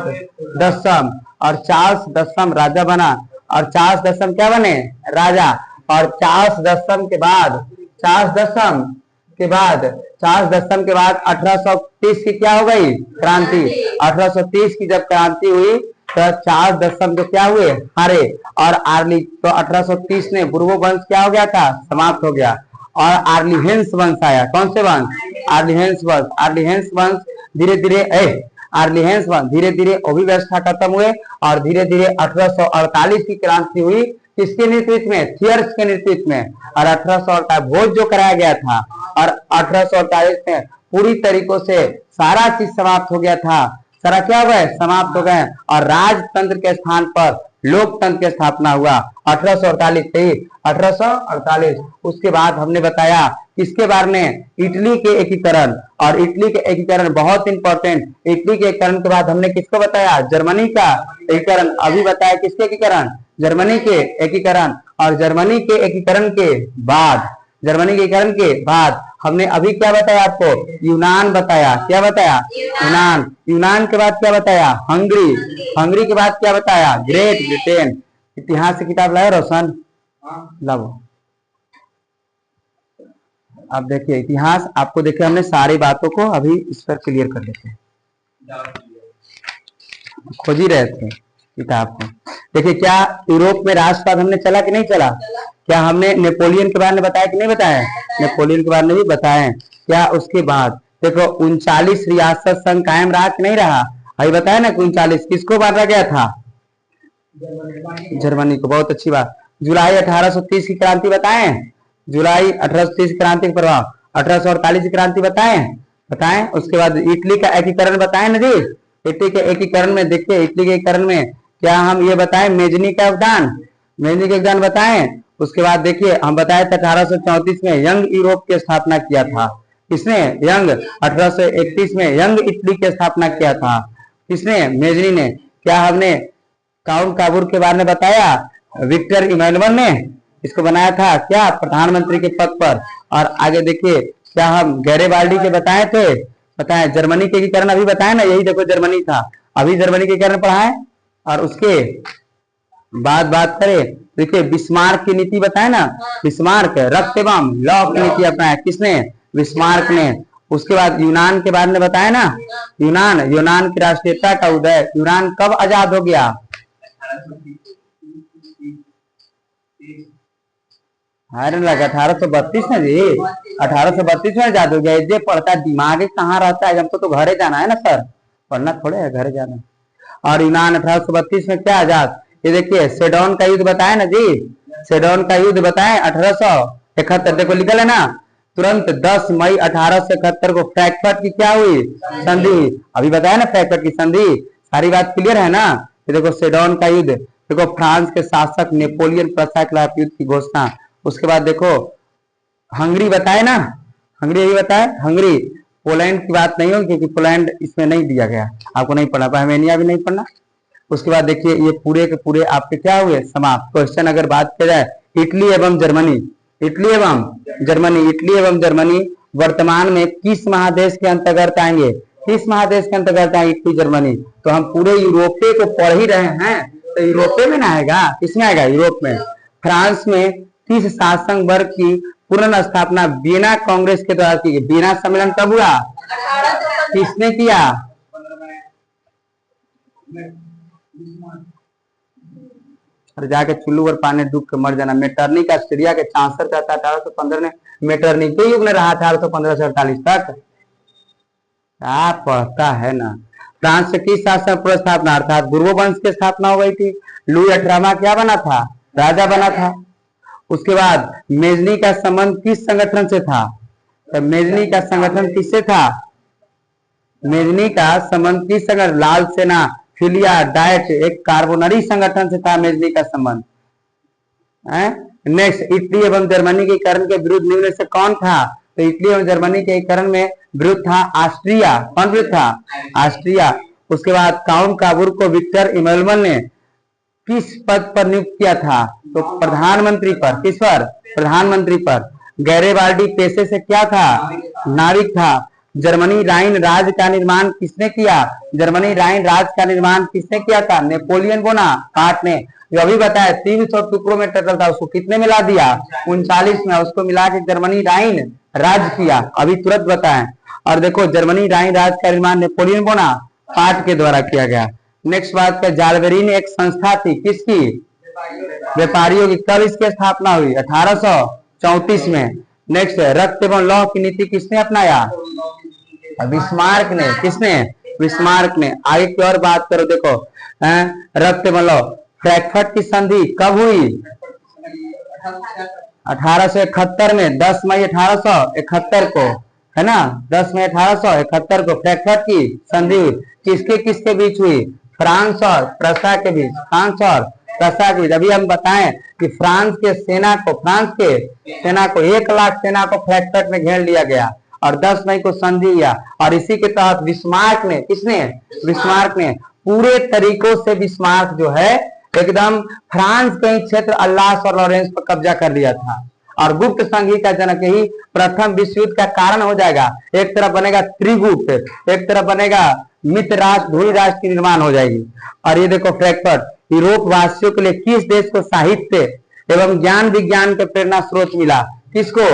दसम। और चार्ल्स दसम राजा बना। और चार्ल्स दसम क्या बने? राजा। और चार्ल्स दसम के बाद 1830 की क्या हो गई? क्रांति। 1830 की जब क्रांति हुई तो चार्ल्स दसम जो क्या हुए? हारे। और आर्ली तो 1830 में बुर्बो वंश क्या हो गया था? समाप्त हो गया। और आर्लीहेंस वंश आया। कौन से वंश? आर्लीहेंस वंश। आर्लीहेंस वंश धीरे धीरे वो भी व्यवस्था खत्म हुए और धीरे धीरे 1848 की क्रांति हुई। किसके नेतृत्व में? थियर्स के नेतृत्व में। और 1848 भोज जो कराया गया था और 1848 में पूरी तरीकों से सारा चीज समाप्त हो गया था। सारा क्या हो गए? समाप्त हो गए। और राजतंत्र के स्थान पर लोकतंत्र की स्थापना हुआ 1848। उसके बाद हमने बताया किसके बारे में? इटली के एकीकरण। और इटली के एकीकरण बहुत इंपॉर्टेंट। इटली के एकीकरण के बाद हमने किसको बताया? जर्मनी का एकीकरण। अभी बताया किसके एकीकरण? जर्मनी के एकीकरण। और जर्मनी के एकीकरण के बाद हमने अभी क्या बताया आपको? यूनान बताया। क्या बताया? यूनान। यूनान के बाद क्या बताया? हंगरी। हंगरी के बाद क्या बताया? Great Britain. इतिहास की किताब लाया रोशन? लाओ। अब देखिए इतिहास आपको देखिए हमने सारी बातों को अभी इस पर क्लियर कर लेते हैं। खोज ही रहे थे किताब को। देखिए क्या यूरोप में राष्ट्रवाद हमने चला कि नहीं चला? क्या हमने नेपोलियन के बारे में बताया कि नहीं बताया? नेपोलियन के बारे में भी बताएं। क्या उसके बाद देखो 39 रियासत संघ कायम रहा कि नहीं रहा? अभी बताया ना 39 किसको बांटा गया था? जर्मनी को। बहुत अच्छी बात। जुलाई 1830 की क्रांति बताएं। जुलाई 1830 की क्रांति का प्रभाव। 1848 की क्रांति बताएं। उसके बाद इटली का एकीकरण बताएं ना जी। इटली के एकीकरण में देखिए, इटली के एकीकरण में क्या हम ये बताएं? मेजनी का योगदान बताएं। उसके बाद देखिए हम बताए थे 1834 में यंग यूरोप की स्थापना किया था। किसने? यंग। 1831 में यंग इटली की स्थापना किया था। किसने? मेजनी ने। क्या हमने काउंट काबूर के बारे में बताया? विक्टर इमैनुअल ने इसको बनाया था क्या? प्रधानमंत्री के पद पर। और आगे देखिए क्या हम गैरिबाल्डी के बताए जर्मनी के एकीकरण अभी बताए ना, यही देखो जर्मनी था। अभी जर्मनी के एकीकरण पढ़ाए। और उसके बाद बात करें देखिए बिस्मार्क की नीति बताए ना। बिस्मार्क रक्त एवं लॉ की नीति अपनाया। किसने? बिस्मार्क ने। उसके बाद यूनान के बारे में बताया ना। यूनान की राष्ट्रीयता का उदय। यूनान कब आजाद हो गया? अरे लगा 1832 में जी। 1832 में आजाद हो गया। ये पढ़ता दिमाग कहाँ रहता है? हमको तो घरे जाना है ना सर। पढ़ना थोड़े है, घर जाना। और यूनान 1832 में क्या आजाद, ये देखिए सेडोन का युद्ध बताया ना जी, सेडोन का युद्ध बताए 1871, देखो लिखल है ना, तुरंत 10 मई 1871 को फ्रैंकफर्ट की क्या हुई, संधि हुई। अभी बताया ना फ्रैंकफर्ट की संधि, सारी बात क्लियर है ना। ये देखो सेडोन का युद्ध, देखो फ्रांस के शासक नेपोलियन प्रसा के खिलाफ युद्ध की घोषणा। उसके बाद देखो हंगरी बताए ना, हंगरी यही बताए, हंगरी, पोलैंड की बात नहीं होगी क्योंकि पोलैंड इसमें नहीं दिया गया, आपको नहीं पढ़ना, बाहमेनिया भी नहीं पढ़ना। उसके बाद देखिए ये पूरे के पूरे आपके क्या हुए, समाप्त। क्वेश्चन अगर बात की जाए इटली एवं जर्मनी, इटली एवं जर्मनी, इटली एवं जर्मनी वर्तमान में किस महादेश के अंतर्गत आएंगे, किस महादेश के अंतर्गत आएंगे इटली जर्मनी, तो हम पूरे यूरोपे को पढ़ ही रहे हैं, तो यूरोपे में ना आएगा, किसमें आएगा, यूरोप में। फ्रांस में 30 शासन वर्ग की पुनर्स्थापना वियना कांग्रेस के द्वारा की गई। वियना सम्मेलन कब हुआ, किसने किया, और जाके चुल्लू पर पानी डूब के मर जाना। मेटरनी का सीरिया के 66 था 1815 में, मेटरनी के युग में रहा 1815 से 48 तक। क्या पढ़ता है ना। फ्रांस से किस शासन पुनर्स्थापना अर्थात गुरु वंश की स्थापना हो गई थी। लुई 18वां क्या बना था, राजा बना था। उसके बाद मेजनी का संबंध किस संगठन से था, तो मेजनी का संगठन किससे था, मेजनी का संबंध किस संगठन, लाल सेना फिलिया डाइट एक कार्बोनरी संगठन से था मेजनी का संबंध। नेक्स्ट, इटली एवं जर्मनी के एकीकरण के विरुद्ध निम्न से कौन था, तो इटली एवं जर्मनी के एकीकरण में विरुद्ध था ऑस्ट्रिया। कौन विरुद्ध था, ऑस्ट्रिया। उसके बाद काउंट काबूर को विक्टर इमैनुअल ने किस पद पर नियुक्त किया था, तो प्रधानमंत्री पर। किस पर, प्रधानमंत्री पर। गैरेबाल्डी पेशे से क्या था, नाविक था। जर्मनी राइन राज्य का निर्माण किसने किया, जर्मनी राइन राज्य का निर्माण किसने किया था, नेपोलियन बोनापार्ट ने। जो अभी बताया 300 टुकड़ों में टटल था, उसको कितने मिला दिया, 39 में, उसको मिला के जर्मनी राइन राज्य किया, अभी तुरंत बताएं। और देखो जर्मनी राइन राज्य का निर्माण नेपोलियन बोनापार्ट के द्वारा किया गया। नेक्स्ट बात है जालबेरीन एक संस्था थी, किसकी, व्यापारियों की। कब इसकी स्थापना हुई, 1834 में। नेक्स्ट, रक्त एवं लौह की नीति किसने अपनाया, बिस्मार्क ने। किसने, बिस्मार्क ने। आगे की और बात करो, देखो रक्त एवं लौह, फ्रैंकफर्ट की संधि कब हुई, 1871 में, 10 मई 1871 को, है ना, 10 मई 1871 को फ्रैंकफर्ट की संधि हुई। किसके किसके बीच हुई, फ्रांस और प्रसा के बीच, फ्रांस और प्रसा के बीच। अभी हम बताएं कि फ्रांस के सेना को 1 लाख सेना को फ्रैंकफर्ट में घेर लिया गया और 10 मई को संधि हुआ। और इसी के तहत बिस्मार्क ने, किसने, बिस्मार्क ने पूरे तरीकों से बिस्मार्क जो है एकदम फ्रांस के क्षेत्र अल्लास और लॉरेंस पर कब्जा कर लिया था। और गुप्त संधि का जनक यही प्रथम विश्व युद्ध का कारण हो जाएगा। एक तरफ बनेगा त्रिगुप्त, एक तरफ बनेगा मित्र राष्ट्र, धुरी राष्ट्र की निर्माण हो जाएगी। और ये देखो फ्रैंकफर्ट यूरोप वासियों के लिए किस देश को साहित्य एवं ज्ञान विज्ञान के प्रेरणा स्रोत मिला, किसको,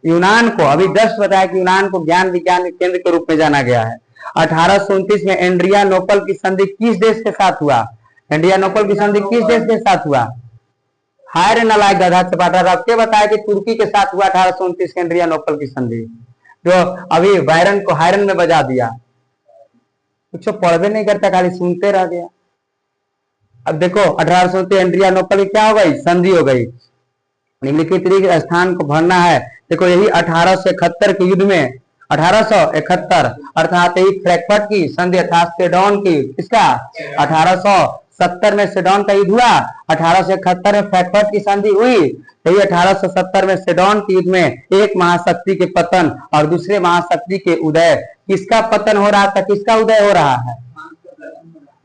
यूनान को। अभी जस्ट बताया कि यूनान को ज्ञान विज्ञान के केंद्र के रूप में जाना गया है। 1829 में एड्रियानोपल की संधि किस देश के साथ हुआ, एड्रियानोपल की संधि किस देश के साथ हुआ, हायर नलायक गधा चपाटा रब के बताया कि तुर्की के साथ हुआ 1829 के एड्रियानोपल की संधि, जो अभी वायरन को हायरन में बजा दिया। कुछ पढ़वे नहीं करता, खाली सुनते रह गया। अब देखो 1829 एड्रियानोपल की क्या हो गई, संधि हो गई। निम्नलिखित स्थान को भरना है। देखो यही 1871 के युद्ध में, 1871 अर्थात यही फ्रैंकफर्ट की संधि अर्थात सेडोन की, किसका, 1870 में सेडोन का युद्ध हुआ, 1871 में फ्रैंकफर्ट की संधि हुई। यही 1870 में सेडोन के युद्ध में एक महाशक्ति के पतन और दूसरे महाशक्ति के उदय, किसका पतन हो रहा था, किसका उदय हो रहा है,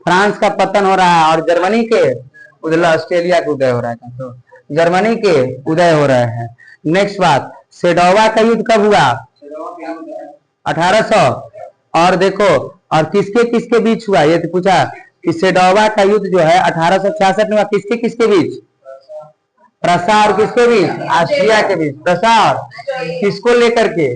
फ्रांस का पतन हो रहा है और जर्मनी के उदय, ऑस्ट्रेलिया का उदय हो रहा है, तो जर्मनी के उदय हो रहे हैं। नेक्स्ट बात, सेडोवा का युद्ध कब हुआ, 1800। और देखो और किसके किसके बीच हुआ, ये तो पूछा कि सेडोवा का युद्ध जो है 1866 में हुआ, किसके किसके बीच, प्रसा और किसके बीच, ऑस्ट्रिया के बीच। प्रसा और किसको लेकर के,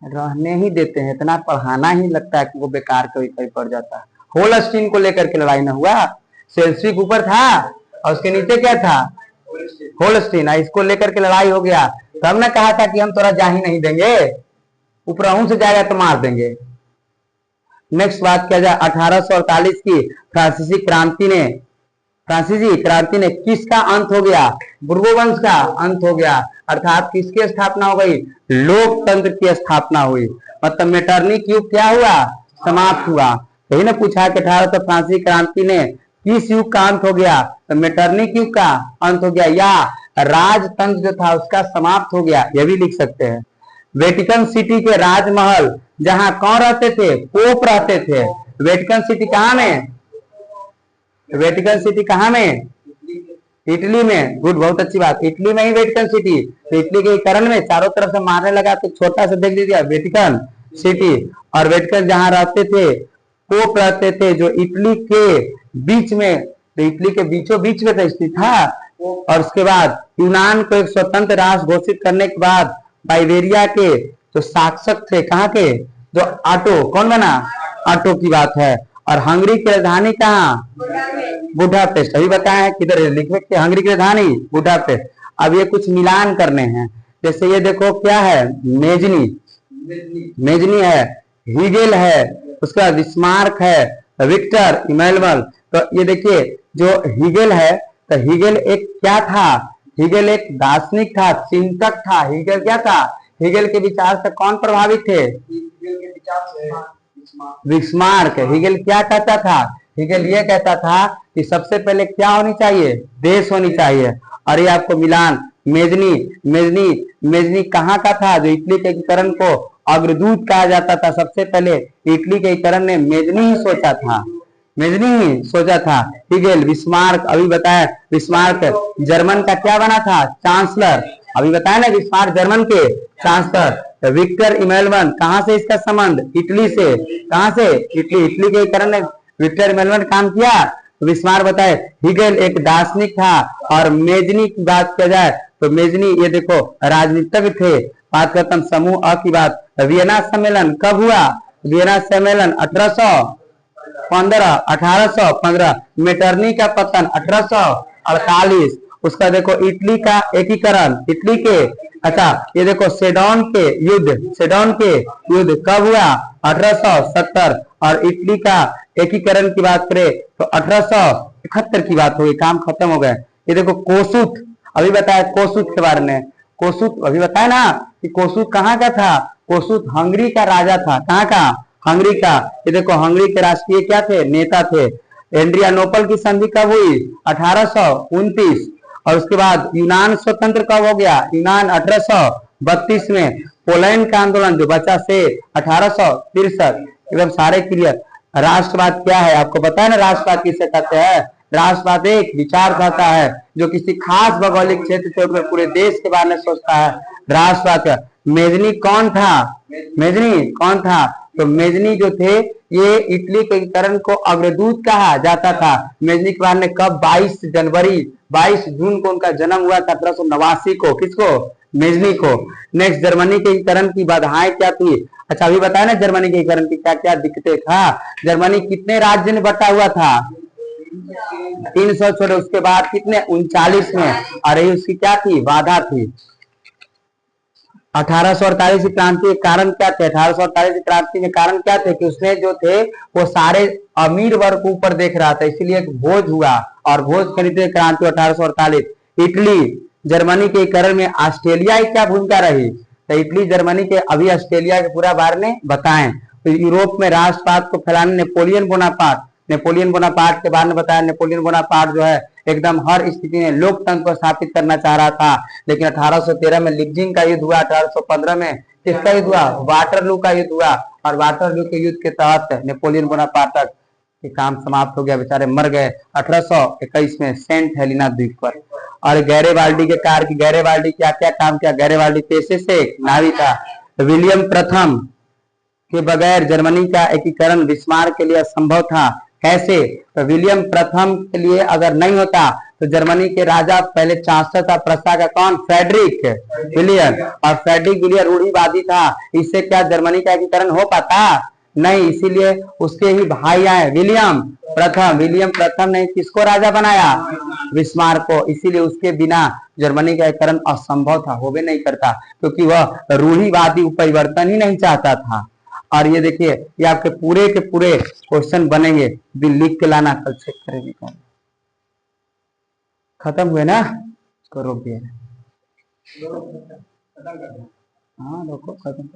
रहने ही देते हैं, इतना पढ़ाना ही लगता है कि वो बेकार कभी कभी पड़ जाता है। होलस्टीन को लेकर के लड़ाई ना हुआ, सेल्सिक ऊपर था और उसके नीचे क्या था, होलस्टीन, इसको लेकर के लड़ाई हो गया। तब ने कहा था कि हम तोरा जा ही नहीं देंगे, ऊपर से जाएगा तो मार देंगे। नेक्स्ट बात किया जाए 1848 की फ्रांसीसी क्रांति ने किसका अंत हो गया? बुर्बोवंश का अंत हो गया, अर्थात किसकी स्थापना हो गई? लोकतंत्र की स्थापना हुई। मतलब मेटरनिक युग क्या हुआ? समाप्त हुआ। यही ने पूछा कि 1800 फ्रांसीसी क्रांति ने किस युग का अंत हो गया? तो मेटरनिक युग का अंत हो गया, या राजतंत्र जो था उसका समाप्त हो गया, यह भी लिख सकते हैं। वेटिकन सिटी के राजमहल जहां कौन रहते थे? पोप रहते थे। वेटिकन सिटी कहाँ में? वेटिकन सिटी कहाँ में? इटली में। गुड, बहुत अच्छी बात, इटली में ही वेटिकन सिटी। तो इटली के करण में चारों तरफ से मारने लगा तो छोटा सा देख लीजिए वेटिकन सिटी। और वेटिकन जहां रहते थे, पोप रहते थे, जो इटली के बीच में, तो इटली के बीचों बीच में तो स्थित था। और उसके बाद यूनान को एक स्वतंत्र राष्ट्र घोषित करने के बाद बाइबेरिया के जो शासक थे, कहाँ के? जो ऑटो, कौन बना? ऑटो की बात है। और हंगरी की राजधानी कहाँ? बुडापेस्ट। अभी बताया है किधर लिखे कि हंगरी की राजधानी बुडापेस्ट। अब ये कुछ मिलान करने हैं, जैसे ये देखो क्या है? मेजनी है, हीगेल है, उसके बाद बिस्मार्क है, विक्टर इमैनुअल। तो ये देखिए जो हीगेल है, तो हीगेल एक क्या था? हीगेल एक दार्शनिक था, चिंतक था। हीगेल क्या था? हीगेल के विचार से कौन प्रभावित थे? बिस्मार्क। हीगेल क्या कहता था? हीगेल ये कहता था कि सबसे पहले क्या होनी चाहिए? देश होनी चाहिए। और ये आपको मिलान मेजनी कहाँ का था? जो इटली के एकीकरण को अग्रदूत कहा जाता था, सबसे पहले इटली के एकीकरण ने मेजनी ही सोचा था। हीगेल, बिस्मार्क, अभी बताया बिस्मार्क जर्मन का क्या बना था? चांसलर। अभी बताया ना बिस्मार्क जर्मन के चांसलर। विक्टर इमैनुअल, कहाँ से इसका संबंध? इटली से। कहाँ से? इटली के एकीकरण ने विक्टर इमैनुअल काम किया। बिस्मार्क बताए हीगेल एक दार्शनिक था। और मेजनी की बात किया जाए तो मेजनी ये देखो राजनीतिज्ञ थे। बात करता हूँ समूह अ की बात। वियना सम्मेलन कब हुआ? वियना सम्मेलन 1815। मेटरनी का पतन 1848। उसका देखो इटली का एकीकरण, इटली के, अच्छा ये देखो सेडोन के युद्ध कब हुआ? 1870। और इटली का एकीकरण की बात करें तो 1871 की बात होगी, काम खत्म हो गए। ये देखो कोसूत, अभी बताया कोसूत के बारे में। कोसूत अभी बताया ना कि कोसूत कहाँ का था? कोसूत हंगरी का राजा था। कहाँ का? हंगरी का। ये देखो हंगरी के राष्ट्रीय क्या थे? नेता थे। एड्रियानोपल की संधि कब हुई? 1829। और उसके बाद यूनान स्वतंत्र कब हो गया? यूनान 1832 में। पोलैंड का आंदोलन जो बचा से 1863। एकदम सारे क्लियर। राष्ट्रवाद क्या है? आपको पता है ना राष्ट्रवाद किसे कहते हैं? राष्ट्रवाद एक विचारधारा है जो किसी खास भौगोलिक क्षेत्र छोड़कर पूरे देश के बारे में सोचता है। राष्ट्रवाद। मेजनी कौन था? तो मेजनी जो थे ये इटली के एकीकरण को अग्रदूत कहा जाता था। मेजनी के बारे में कब? 22 जून को उनका जन्म हुआ था 1889 को। किसको? मेजनी को। नेक्स्ट, जर्मनी के एकीकरण की बाधाएं क्या थी? अच्छा अभी बताया ना जर्मनी के एकीकरण की क्या क्या दिक्कतें था। जर्मनी कितने राज्य में बटा हुआ था? 300 छोड़े, उसके बाद कितने? 39 में। और ये उसकी क्या थी? बाधा थी। 1848 की क्रांति के कारण क्या थे? 1848 की क्रांति के कारण क्या थे? कि उसने जो थे वो सारे अमीर वर्ग को ऊपर देख रहा था, इसीलिए एक भोज हुआ और भोज खरीदे क्रांति 1848। इटली जर्मनी के एकीकरण में ऑस्ट्रेलिया की क्या भूमिका रही? तो इटली जर्मनी के, अभी ऑस्ट्रेलिया के पूरा बारे में बताएं। तो यूरोप में राष्ट्रवाद को फैलाने नेपोलियन बोनापार्ट के बारे में बताया। नेपोलियन बोनापार्ट जो है एकदम हर स्थिति में लोकतंत्र को स्थापित करना चाह रहा था। लेकिन 1813 में लिप्जिंग का युद्ध हुआ। 1815 में किसका युद्ध हुआ? वाटरलू का युद्ध हुआ। और वाटरलू के युद्ध के तहत नेपोलियन बोनापार्ट के काम समाप्त हो गया, बेचारे मर गए 1821 में सेंट हेलिना द्वीप पर। और गैरेवाल्डी के कार की, गैरेवाल्डी क्या क्या काम किया? गैरेवाल्डी पेशे से एक नावी था। विलियम प्रथम के बगैर जर्मनी का एकीकरण बिस्मार्क के लिए असंभव था। कैसे? तो विलियम प्रथम के लिए अगर नहीं होता तो जर्मनी के राजा पहले चांसलर था प्रशा का, कौन? Frederick William. और फ्रेडरिक विलियम रूढ़िवादी था, इससे क्या जर्मनी का एकीकरण हो पाता? नहीं। इसीलिए उसके ही भाई आए विलियम प्रथम ने किसको राजा बनाया? बिस्मार्क को। इसीलिए उसके बिना जर्मनी का एकीकरण असंभव था, हो भी नहीं करता, क्योंकि वह रूढ़िवादी परिवर्तन ही नहीं चाहता था। और ये देखिए, ये आपके पूरे के पूरे क्वेश्चन बनेंगे, भी लिख के लाना, कल चेक करेंगे। खत्म हुए ना, इसको रोक दिया। हाँ रोको, खत्म।